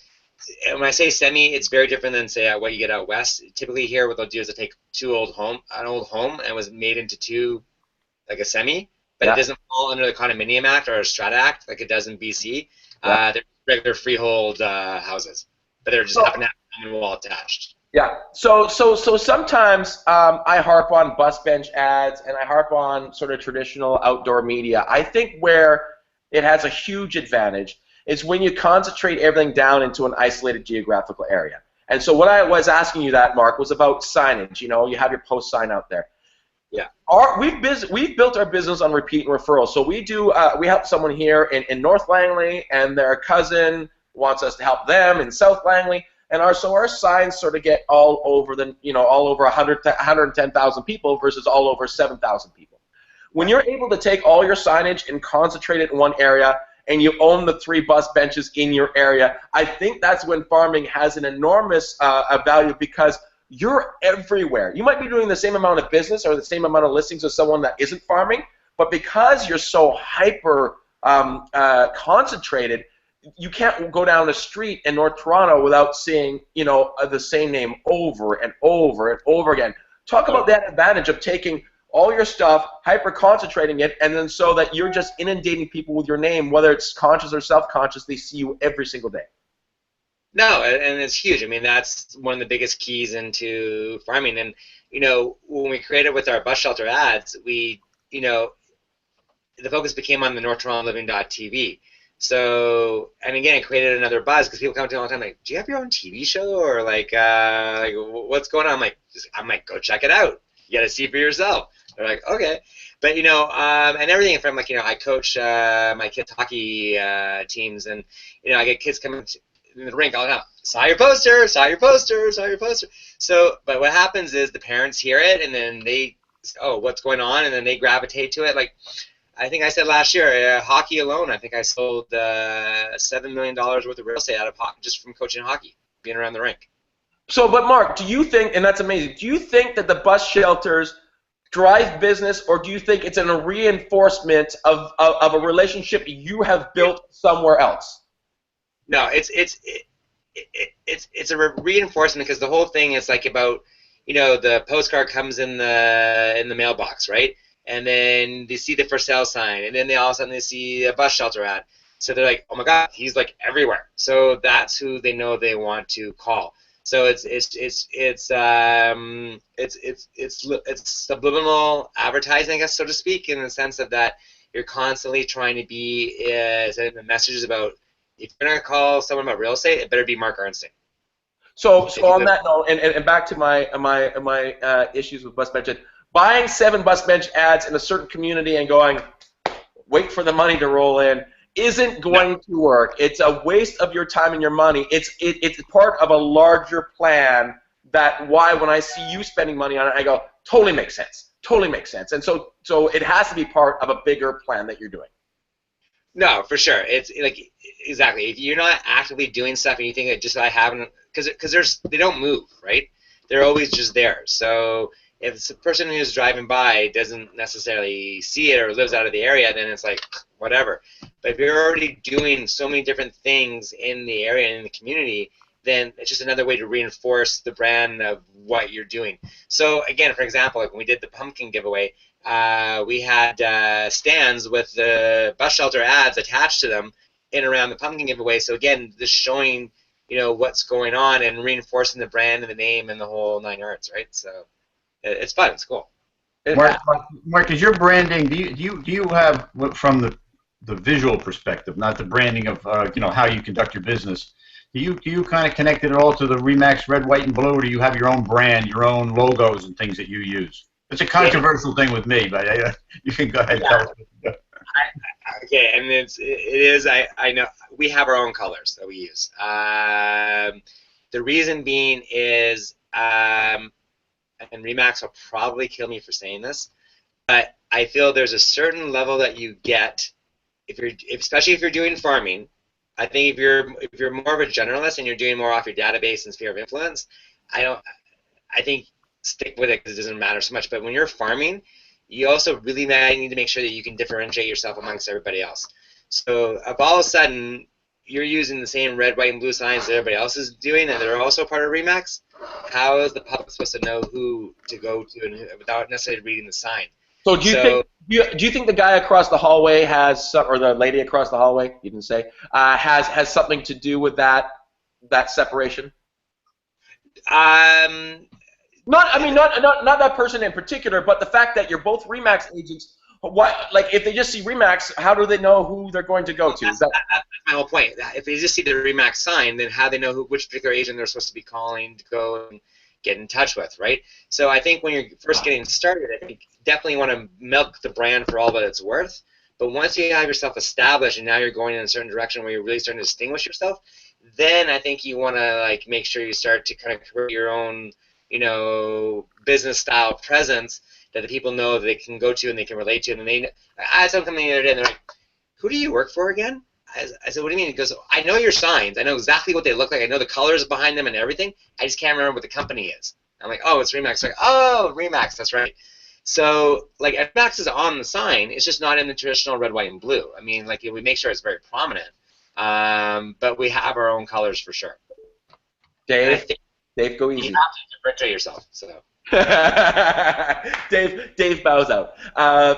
when I say semi, it's very different than say what you get out west. Typically here, what they'll do is they'll take an old home, and it was made into two, like a semi, but it doesn't fall under the Condominium Act or a Strata Act like it does in BC. They're regular freehold houses, but they're just happen to have common wall attached. Yeah. So sometimes I harp on bus bench ads and I harp on sort of traditional outdoor media. I think where it has a huge advantage is when you concentrate everything down into an isolated geographical area. And so what I was asking you that, Mark, was about signage. You know, you have your post sign out there. Yeah. We've built our business on repeat and referral. So we help someone here in North Langley, and their cousin wants us to help them in South Langley. And our signs sort of get all over all over 110,000 people versus all over 7,000 people. When you're able to take all your signage and concentrate it in one area, and you own the 3 bus benches in your area, I think that's when farming has an enormous value, because you're everywhere. You might be doing the same amount of business or the same amount of listings as someone that isn't farming, but because you're so hyper concentrated, you can't go down the street in North Toronto without seeing the same name over and over and over again. Talk about that advantage of taking all your stuff, hyper-concentrating it, and then so that you're just inundating people with your name, whether it's conscious or self-conscious, they see you every single day. No, and it's huge. I mean, that's one of the biggest keys into farming. And, when we created with our bus shelter ads, the focus became on the NorthTorontoLiving.tv. So, and again, it created another buzz because people come to me all the time like, do you have your own TV show? Or like what's going on? I'm like, go check it out. You got to see for yourself. They're like, okay. But, and everything from I coach my kids' hockey teams, and, I get kids coming in the rink all the time. Saw your poster, saw your poster, saw your poster. So, but what happens is the parents hear it, and then they, oh, what's going on? And then they gravitate to it. Like, I think I said last year, hockey alone, I think I sold $7 million worth of real estate out of hockey just from coaching hockey, being around the rink. So, but Mark, do you think, and that's amazing, do you think that the bus shelters drive business, or do you think it's a reinforcement of a relationship you have built somewhere else? No, it's a reinforcement, because the whole thing is like about, the postcard comes in the mailbox, right? And then they see the for sale sign, and then all of a sudden they see a bus shelter ad. So they're like, oh my God, he's like everywhere. So that's who they know they want to call. So it's subliminal advertising, I guess, so to speak, in the sense of that you're constantly trying to be sending the messages about, if you're going to call someone about real estate, it better be Mark Arnstein. So on that note, and back to my issues with bus bench, buying 7 bus bench ads in a certain community and going, wait for the money to roll in, isn't going to work. It's a waste of your time and your money. It's part of a larger plan. That why when I see you spending money on it, I go, totally makes sense. Totally makes sense. And so it has to be part of a bigger plan that you're doing. No, for sure. It's like, exactly. If you're not actively doing stuff and you think that just I haven't, because they don't move, right? They're always just there. So if it's a person who's driving by doesn't necessarily see it or lives out of the area, then it's like, whatever. But if you're already doing so many different things in the area and in the community, then it's just another way to reinforce the brand of what you're doing. So again, for example, like when we did the pumpkin giveaway, we had stands with the bus shelter ads attached to them in around the pumpkin giveaway. So again, just showing, you know, what's going on and reinforcing the brand and the name and the whole 9 yards, right? So it's fun. It's cool. Mark, is your branding? Do you have, from the visual perspective, not the branding of you know, how you conduct your business? Do you kind of connect it all to the Remax red, white, and blue, or do you have your own brand, your own logos and things that you use? It's a controversial thing with me, but you can go ahead and tell us. Okay, and it is. I know we have our own colors that we use. The reason being is, and Remax will probably kill me for saying this, but I feel there's a certain level that you get especially if you're doing farming. I think if you're more of a generalist and you're doing more off your database and sphere of influence, I think stick with it because it doesn't matter so much. But when you're farming, you also really need to make sure that you can differentiate yourself amongst everybody else. So if all of a sudden you're using the same red, white, and blue signs that everybody else is doing and they're also part of Remax, how is the public supposed to know who to go to and without necessarily reading the sign? So do you think the guy across the hallway has, or the lady across the hallway, you didn't say, has something to do with that separation? Not that person in particular, but the fact that you're both Remax agents. Like if they just see Remax, how do they know who they're going to go to? That's my whole point. If they just see the Remax sign, then how do they know which particular agent they're supposed to be calling to go and get in touch with, right? So I think when you're first getting started, I think definitely want to milk the brand for all that it's worth. But once you have yourself established and now you're going in a certain direction where you're really starting to distinguish yourself, then I think you want to like make sure you start to kind of create your own, you know, business style presence that the people know that they can go to and they can relate to. And I had someone the other day and they're like, "Who do you work for again?" I said, "What do you mean?" He goes, "I know your signs. I know exactly what they look like. I know the colors behind them and everything. I just can't remember what the company is." I'm like, "Oh, it's Remax." Like, "Oh, Remax, that's right." So, like, Remax is on the sign. It's just not in the traditional red, white, and blue. I mean, like, we make sure it's very prominent. But we have our own colors for sure. Dave, go easy. You have to differentiate yourself. So. Dave bows out,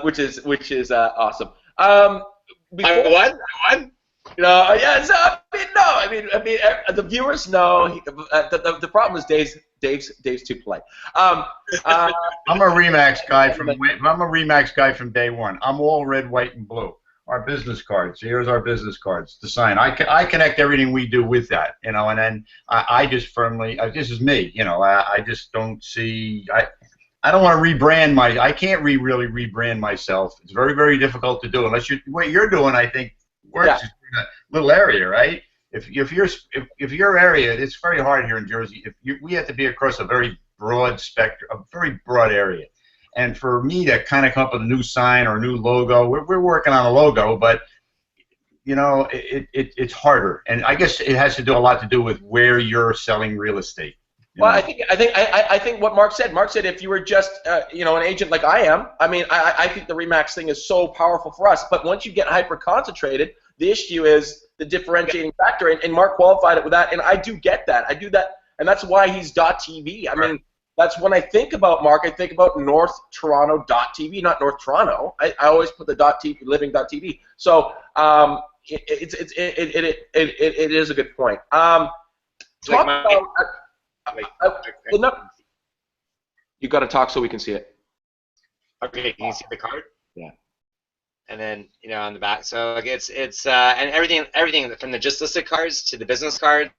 which is awesome. I won. No, yeah. So, I mean, the viewers know. The problem is Dave's too polite. I'm a Remax guy from day one. I'm all red, white, and blue. Our business cards. Here's our business cards. The sign. I connect everything we do with that, you know. And then I just firmly. This is me, you know. I just don't see. I don't want to rebrand I can't really rebrand myself. It's very, very difficult to do unless what you're doing. I think works. Yeah. In a little area, right? If your area, it's very hard here in Jersey. We have to be across a very broad spectrum, a very broad area. And for me to kind of come up with a new sign or a new logo, we're working on a logo, but you know, it's harder. And I guess it has to do a lot to do with where you're selling real estate. Well, I think what Mark said. Mark said if you were just you know, an agent like I am, I mean, I think the Remax thing is so powerful for us. But once you get hyper concentrated, the issue is the differentiating factor. And Mark qualified it with that, and I do get that. I do that, and that's why he's .tv. I mean, that's when I think about Mark, I think about North Toronto .tv, not North Toronto. I always put the .tv, living .tv. So it is a good point. Talk about. Like, No, you got to talk so we can see it. okay, can you see the card? Yeah. And then on the back, so like it's and everything from the just listed cards to the business card,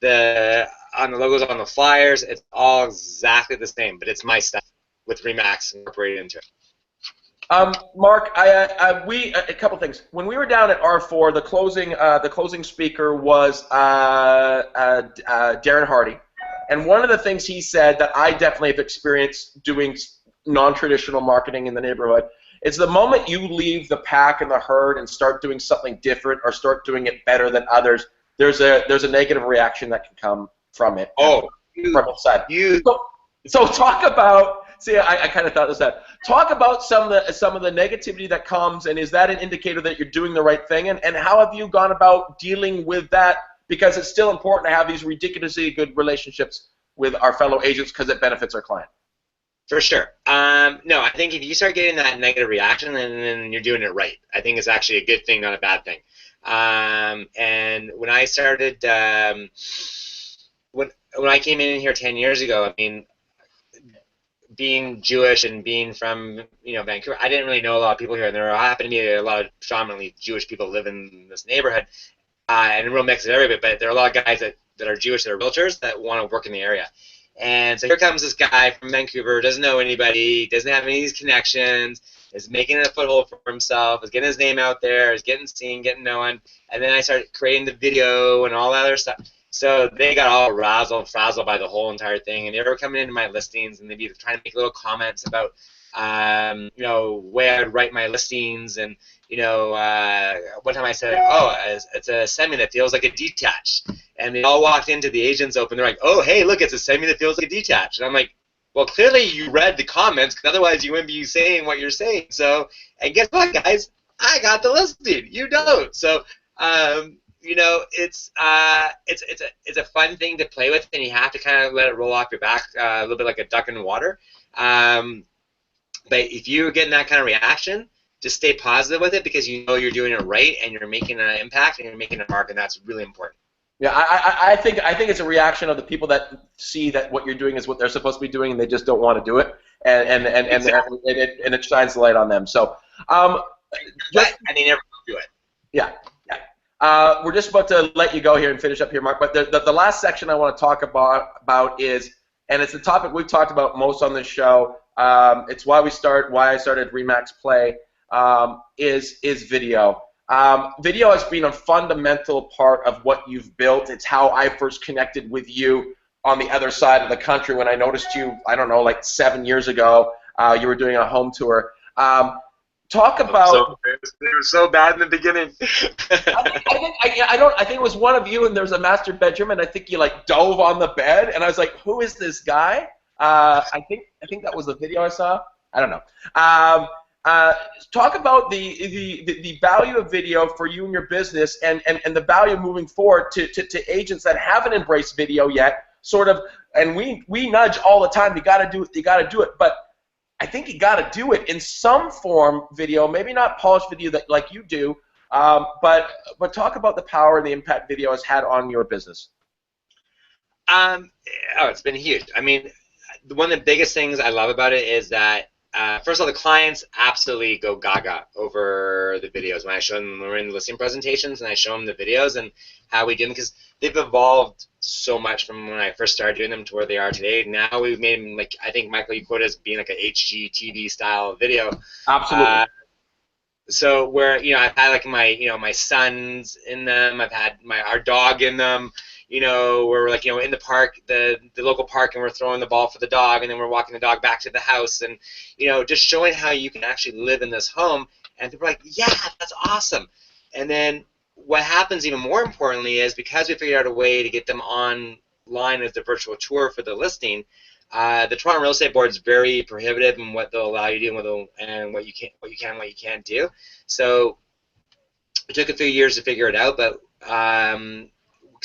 on the logos on the flyers, it's all exactly the same, but it's my stuff with Remax incorporated into it. Mark, a couple things. When we were down at R4, the closing speaker was Darren Hardy, and one of the things he said that I definitely have experienced doing non-traditional marketing in the neighborhood is the moment you leave the pack and the herd and start doing something different or start doing it better than others, there's a negative reaction that can come from it. Oh, from inside. So talk about. See, I kind of thought this out. Talk about some of the negativity that comes, and is that an indicator that you're doing the right thing? And how have you gone about dealing with that? Because it's still important to have these ridiculously good relationships with our fellow agents because it benefits our client. For sure. No, I think if you start getting that negative reaction, then you're doing it right. I think it's actually a good thing, not a bad thing. And when I started, when I came in here 10 years ago, I mean, being Jewish and being from Vancouver, I didn't really know a lot of people here, and there happened to be a lot of predominantly Jewish people live in this neighborhood, and a real mix of everybody. But there are a lot of guys that are Jewish that are realtors that want to work in the area. And so here comes this guy from Vancouver, doesn't know anybody, doesn't have any of these connections, is making a foothold for himself, is getting his name out there, is getting seen, getting known. And then I started creating the video and all that other stuff. So they got all frazzled by the whole entire thing, and they were coming into my listings, and they'd be trying to make little comments about, way I'd write my listings, and one time I said, oh, it's a semi that feels like a detached, and they all walked into the agent's open. They're like, oh, hey, look, it's a semi that feels like a detached, and I'm like, well, clearly you read the comments, because otherwise you wouldn't be saying what you're saying. So, and guess what, guys? I got the listing. You don't. So. It's a fun thing to play with, and you have to kind of let it roll off your back a little bit like a duck in the water. But if you're getting that kind of reaction, just stay positive with it because you know you're doing it right and you're making an impact and you're making a mark, and that's really important. Yeah, I think it's a reaction of the people that see that what you're doing is what they're supposed to be doing, and they just don't want to do it, and Exactly. it shines the light on them. So, and they never do it. Yeah. We're just about to let you go here and finish up here, Mark. But the last section I want to talk about is, and it's the topic we've talked about most on this show. It's why I started Remax Play. Is video. Video has been a fundamental part of what you've built. It's how I first connected with you on the other side of the country when I noticed you. I don't know, like 7 years ago. You were doing a home tour. Talk about. They were so bad in the beginning. I think it was one of you, and there was a master bedroom, and I think you like dove on the bed, and I was like, "Who is this guy?" I think that was the video I saw. I don't know. Talk about the value of video for you and your business, and the value moving forward to agents that haven't embraced video yet. Sort of, and we nudge all the time. You got to do it. You got to do it, but. I think you got to do it in some form, video, maybe not polished video that like you do, but talk about the power and the impact video has had on your business. It's been huge. I mean, one of the biggest things I love about it is that first of all, the clients absolutely go gaga over the videos when I show them. We're in the listing presentations and I show them the videos and how we do them because they've evolved so much from when I first started doing them to where they are today. Now we've made them, like, I think Michael, you quoted as being like a HGTV style video. Absolutely. So where I've had like my sons in them, I've had our dog in them. Where we're like, in the park, the local park, and we're throwing the ball for the dog, and then we're walking the dog back to the house, and, just showing how you can actually live in this home, and people are like, yeah, that's awesome. And then what happens even more importantly is because we figured out a way to get them online as the virtual tour for the listing, the Toronto Real Estate Board is very prohibitive in what they'll allow you to do and what you can and what you can't do. So it took a few years to figure it out, but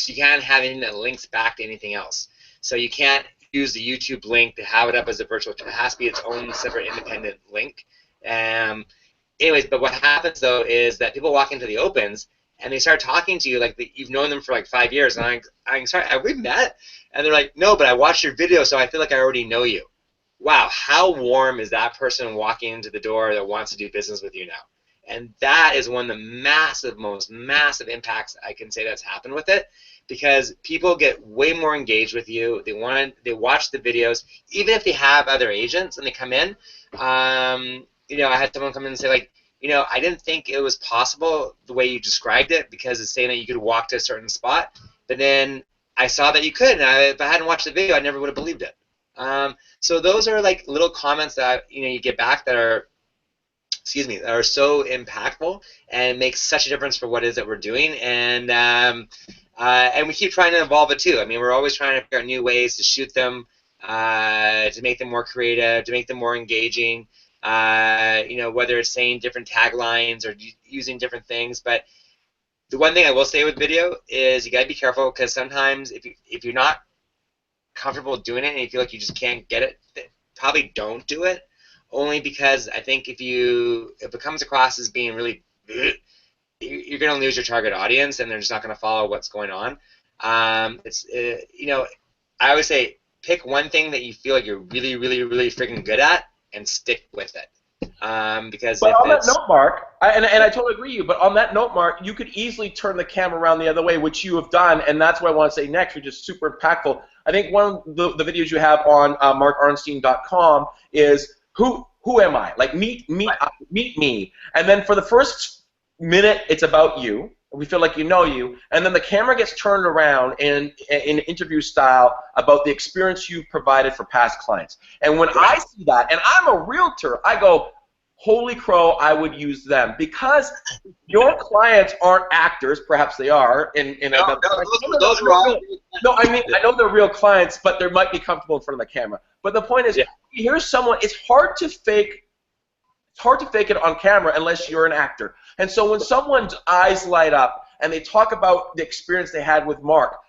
you can't have anything that links back to anything else. So you can't use the YouTube link to have it up as a virtual tour. It has to be its own separate independent link. Anyways, but what happens though is that people walk into the opens and they start talking to you like you've known them for like 5 years, and I'm sorry, have we met? And they're like, no, but I watched your video, so I feel like I already know you. Wow, how warm is that person walking into the door that wants to do business with you now? And that is one of the most massive impacts I can say that's happened with it, because people get way more engaged with you. They watch the videos, even if they have other agents and they come in. You know, I had someone come in and say, like, you know, I didn't think it was possible the way you described it, because it's saying that you could walk to a certain spot, but then I saw that you could, and if I hadn't watched the video, I never would have believed it. So those are like little comments that you get back that are, that are so impactful and make such a difference for what it is that we're doing, and we keep trying to evolve it too. I mean, we're always trying to figure out new ways to shoot them, to make them more creative, to make them more engaging. You know, whether it's saying different taglines or using different things. But the one thing I will say with video is you got to be careful, because sometimes if you're not comfortable doing it and you feel like you just can't get it, probably don't do it. Only because I think if it comes across as being really, you're going to lose your target audience, and they're just not going to follow what's going on. You know, I always say pick one thing that you feel like you're really, really, really freaking good at, and stick with it. Because but on that note, Mark, and I totally agree with you, but on that note, Mark, you could easily turn the camera around the other way, which you have done, and that's what I want to say next, which is super impactful. I think one of the videos you have on markarnstein.com is who am I? Like, meet me. And then for the first minute, it's about you. We feel like you know you, and then the camera gets turned around in interview style about the experience you've provided for past clients. And when I see that, and I'm a realtor, I go, holy crow, I would use them, because your clients aren't actors. Perhaps they are. No, I mean, I know they're real clients, but they might be comfortable in front of the camera. But the point is, here's someone. It's hard to fake. It's hard to fake it on camera unless you're an actor. And so when someone's eyes light up and they talk about the experience they had with Mark,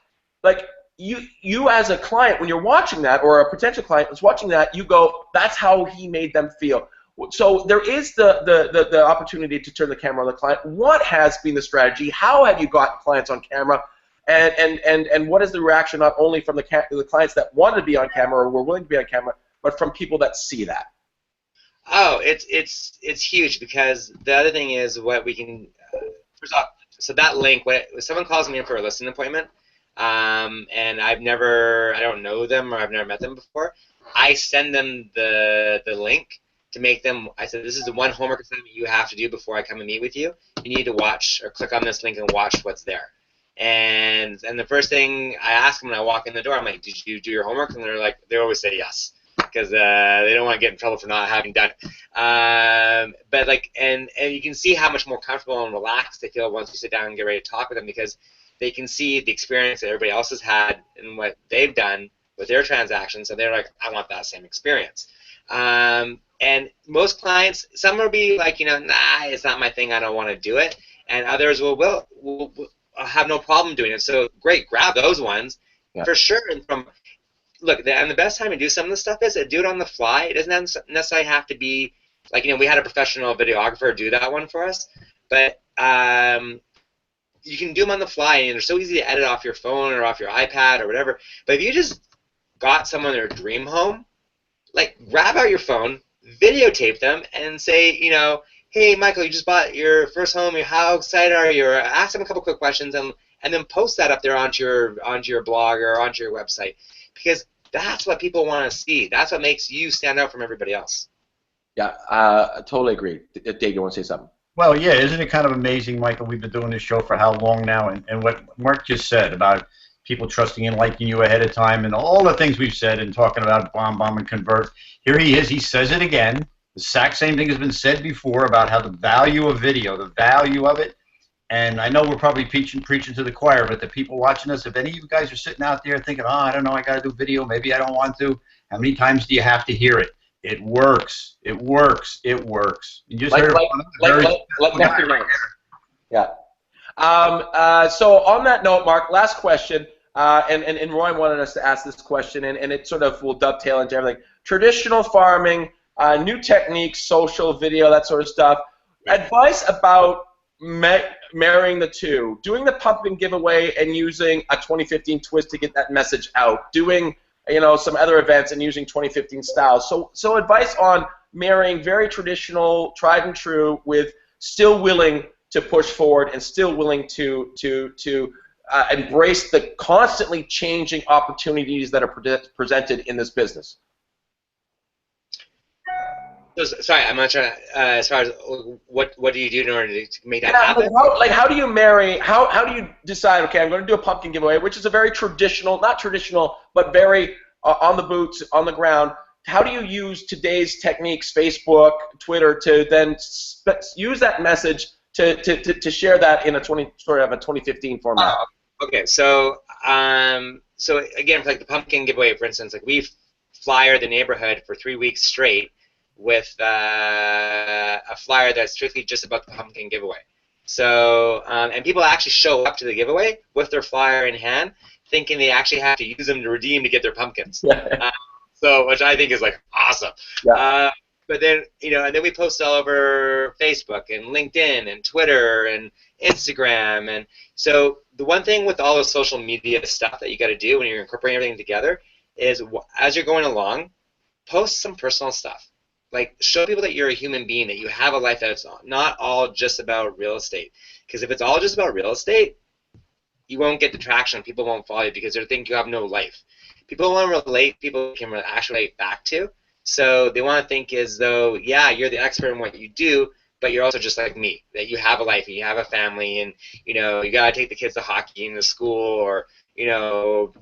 like you as a client, when you're watching that, or a potential client is watching that, you go, that's how he made them feel. So there is the opportunity to turn the camera on the client. What has been the strategy? How have you got clients on camera? And what is the reaction, not only from the clients that want to be on camera or were willing to be on camera, but from people that see that? Oh, it's huge, because the other thing is what we can first off. So that link, when someone calls me in for a listing appointment, and I don't know them or I've never met them before, I send them the link to make them. I said, this is the one homework assignment you have to do before I come and meet with you. You need to watch or click on this link and watch what's there. And the first thing I ask them when I walk in the door, I'm like, did you do your homework? And they're like, they always say yes, because they don't want to get in trouble for not having done it. But like, and you can see how much more comfortable and relaxed they feel once you sit down and get ready to talk with them, because they can see the experience that everybody else has had and what they've done with their transactions, so they're like, I want that same experience. And most clients, some will be like, nah, it's not my thing, I don't want to do it, and others will have no problem doing it. So great, grab those ones for sure. And look, and the best time to do some of this stuff is to do it on the fly. It doesn't necessarily have to be like, we had a professional videographer do that one for us, but you can do them on the fly, and they're so easy to edit off your phone or off your iPad or whatever. But if you just got someone their dream home, like, grab out your phone, videotape them, and say, hey, Michael, you just bought your first home. How excited are you? Or ask them a couple quick questions, and then post that up there onto your blog or onto your website, because that's what people want to see. That's what makes you stand out from everybody else. Yeah, I totally agree. Dave, you want to say something? Well, yeah, isn't it kind of amazing, Michael? We've been doing this show for how long now, and what Mark just said about people trusting and liking you ahead of time, and all the things we've said and talking about bomb and convert. Here he is. He says it again. The exact same thing has been said before about how the value of video, the value of it. And I know we're probably preaching to the choir, but the people watching us, if any of you guys are sitting out there thinking, oh, I don't know, I got to do video, maybe I don't want to, how many times do you have to hear it? It works. It works. It works. You just heard Yeah. So on that note, Mark, last question, and Roy wanted us to ask this question, and it sort of will dovetail into everything. Traditional farming, new techniques, social, video, that sort of stuff. Advice about marrying the two, doing the pumpkin giveaway and using a 2015 twist to get that message out, doing some other events and using 2015 styles. So advice on marrying very traditional, tried and true, with still willing to push forward and still willing to embrace the constantly changing opportunities that are presented in this business. Sorry, I'm not trying to, as far as what do you do in order to make that happen? How do you marry, how do you decide, okay, I'm going to do a pumpkin giveaway, which is a very traditional, not traditional, but very on the boots, on the ground. How do you use today's techniques, Facebook, Twitter, to then use that message to share that in a 2015 format? Okay, so so again, for like the pumpkin giveaway, for instance, like we flyer the neighborhood for 3 weeks straight with a flyer that's strictly just about the pumpkin giveaway. So, and people actually show up to the giveaway with their flyer in hand, thinking they actually have to use them to redeem to get their pumpkins. So, which I think is like awesome. Yeah. But then, and then we post all over Facebook and LinkedIn and Twitter and Instagram. And so the one thing with all the social media stuff that you got to do when you're incorporating everything together is, as you're going along, post some personal stuff. Like, show people that you're a human being, that you have a life that's not all just about real estate. Because if it's all just about real estate, you won't get the traction. People won't follow you because they think you have no life. People want to relate. People can actually relate back to. So they want to think as though, yeah, you're the expert in what you do, but you're also just like me, that you have a life and you have a family, and you got to take the kids to hockey and to school, or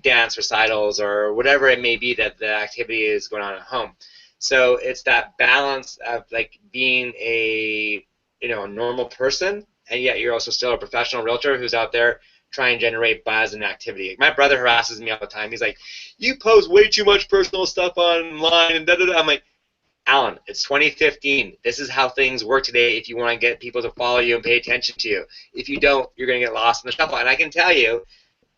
dance recitals, or whatever it may be that the activity is going on at home. So it's that balance of like being a normal person, and yet you're also still a professional realtor who's out there trying to generate buzz and activity. My brother harasses me all the time. He's like, "You post way too much personal stuff online," and da-da-da. I'm like, Alan, it's 2015. This is how things work today if you want to get people to follow you and pay attention to you. If you don't, you're going to get lost in the shuffle. And I can tell you,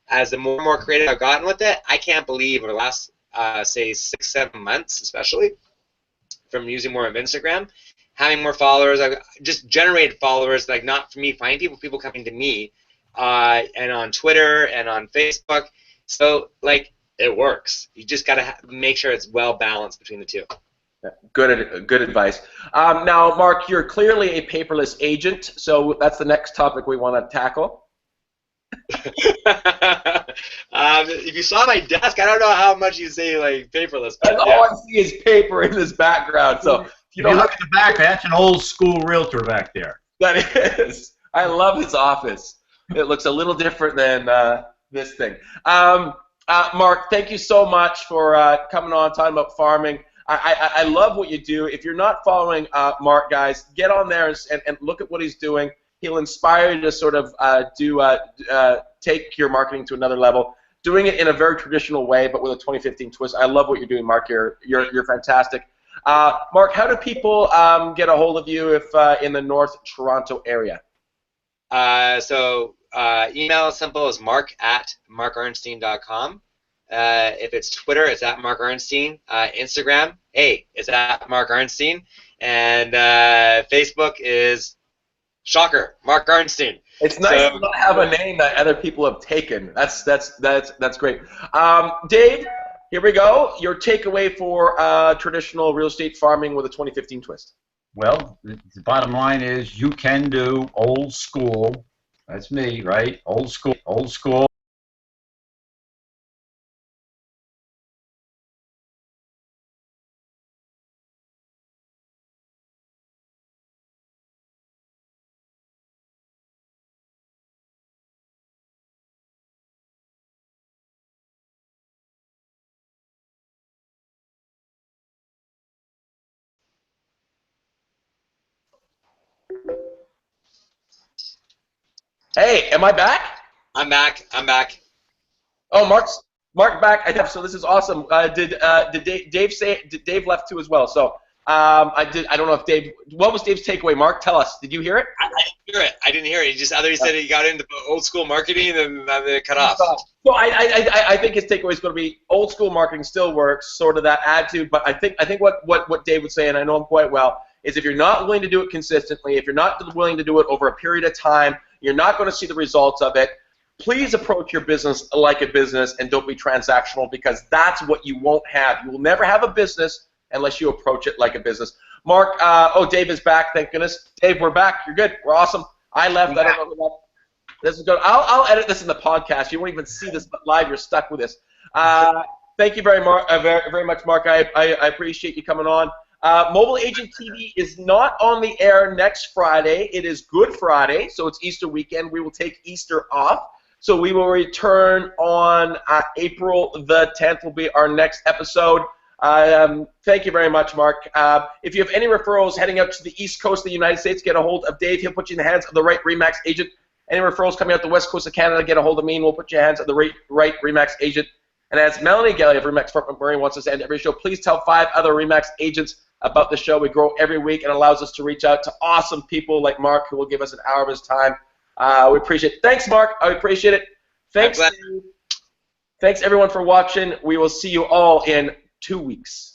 as the more and more creative I've gotten with it, I can't believe over the last, say, 6-7 months especially, from using more of Instagram, having more followers. I've just generated followers, like not for me finding people coming to me, and on Twitter and on Facebook. So, like, it works. You just got to make sure it's well balanced between the two. Good advice. Now, Mark, you're clearly a paperless agent, so that's the next topic we want to tackle. If you saw my desk, I don't know how much you say like paperless. All I see is paper in this background. So if you look at the back, that's an old school realtor back there. That is. I love his office. It looks a little different than this thing. Mark, thank you so much for coming on, talking about farming. I love what you do. If you're not following Mark, guys, get on there and look at what he's doing. He'll inspire you to sort of take your marketing to another level, doing it in a very traditional way, but with a 2015 twist. I love what you're doing, Mark. You're fantastic. Mark, how do people get a hold of you if in the North Toronto area? Email is simple as mark@markarnstein.com. If it's Twitter, it's @MarkArnstein. Instagram, it's @MarkArnstein. And Facebook is, shocker, Mark Arnstein. It's nice to not have a name that other people have taken. That's great. Dave, here we go. Your takeaway for traditional real estate farming with a 2015 twist. Well, the bottom line is you can do old school. That's me, right? Old school. Old school. Hey, am I back? I'm back. Oh, Mark back. So this is awesome. Did Dave left too as well? So I don't know if Dave. What was Dave's takeaway? Mark, tell us. Did you hear it? I didn't hear it. He said he got into old school marketing and then it cut off. So I think his takeaway is going to be old school marketing still works, sort of that attitude. But I think what Dave would say, and I know him quite well, is if you're not willing to do it consistently, if you're not willing to do it over a period of time, You're not going to see the results of it. Please approach your business like a business and don't be transactional, because that's what you won't have. You will never have a business unless you approach it like a business. Mark, Dave is back, thank goodness. Dave, we're back. You're good. We're awesome. I left. I don't know who left. This is good. I'll edit this in the podcast. You won't even see this live. You're stuck with this. Thank you very much, Mark. I appreciate you coming on. Mobile Agent TV is not on the air next Friday. It is Good Friday, so it's Easter weekend. We will take Easter off. So we will return on April the 10th will be our next episode. Thank you very much, Mark. If you have any referrals heading out to the East Coast of the United States, get a hold of Dave. He'll put you in the hands of the right Remax agent. Any referrals coming out the West Coast of Canada, get a hold of me, and we'll put you in the hands of the right Remax agent. And as Melanie Galley of Remax Fort McMurray wants us to end every show, please tell 5 other Remax agents about the show. We grow every week and allows us to reach out to awesome people like Mark, who will give us an hour of his time. We appreciate it. Thanks, Mark. I appreciate it. Thanks everyone for watching. We will see you all in 2 weeks.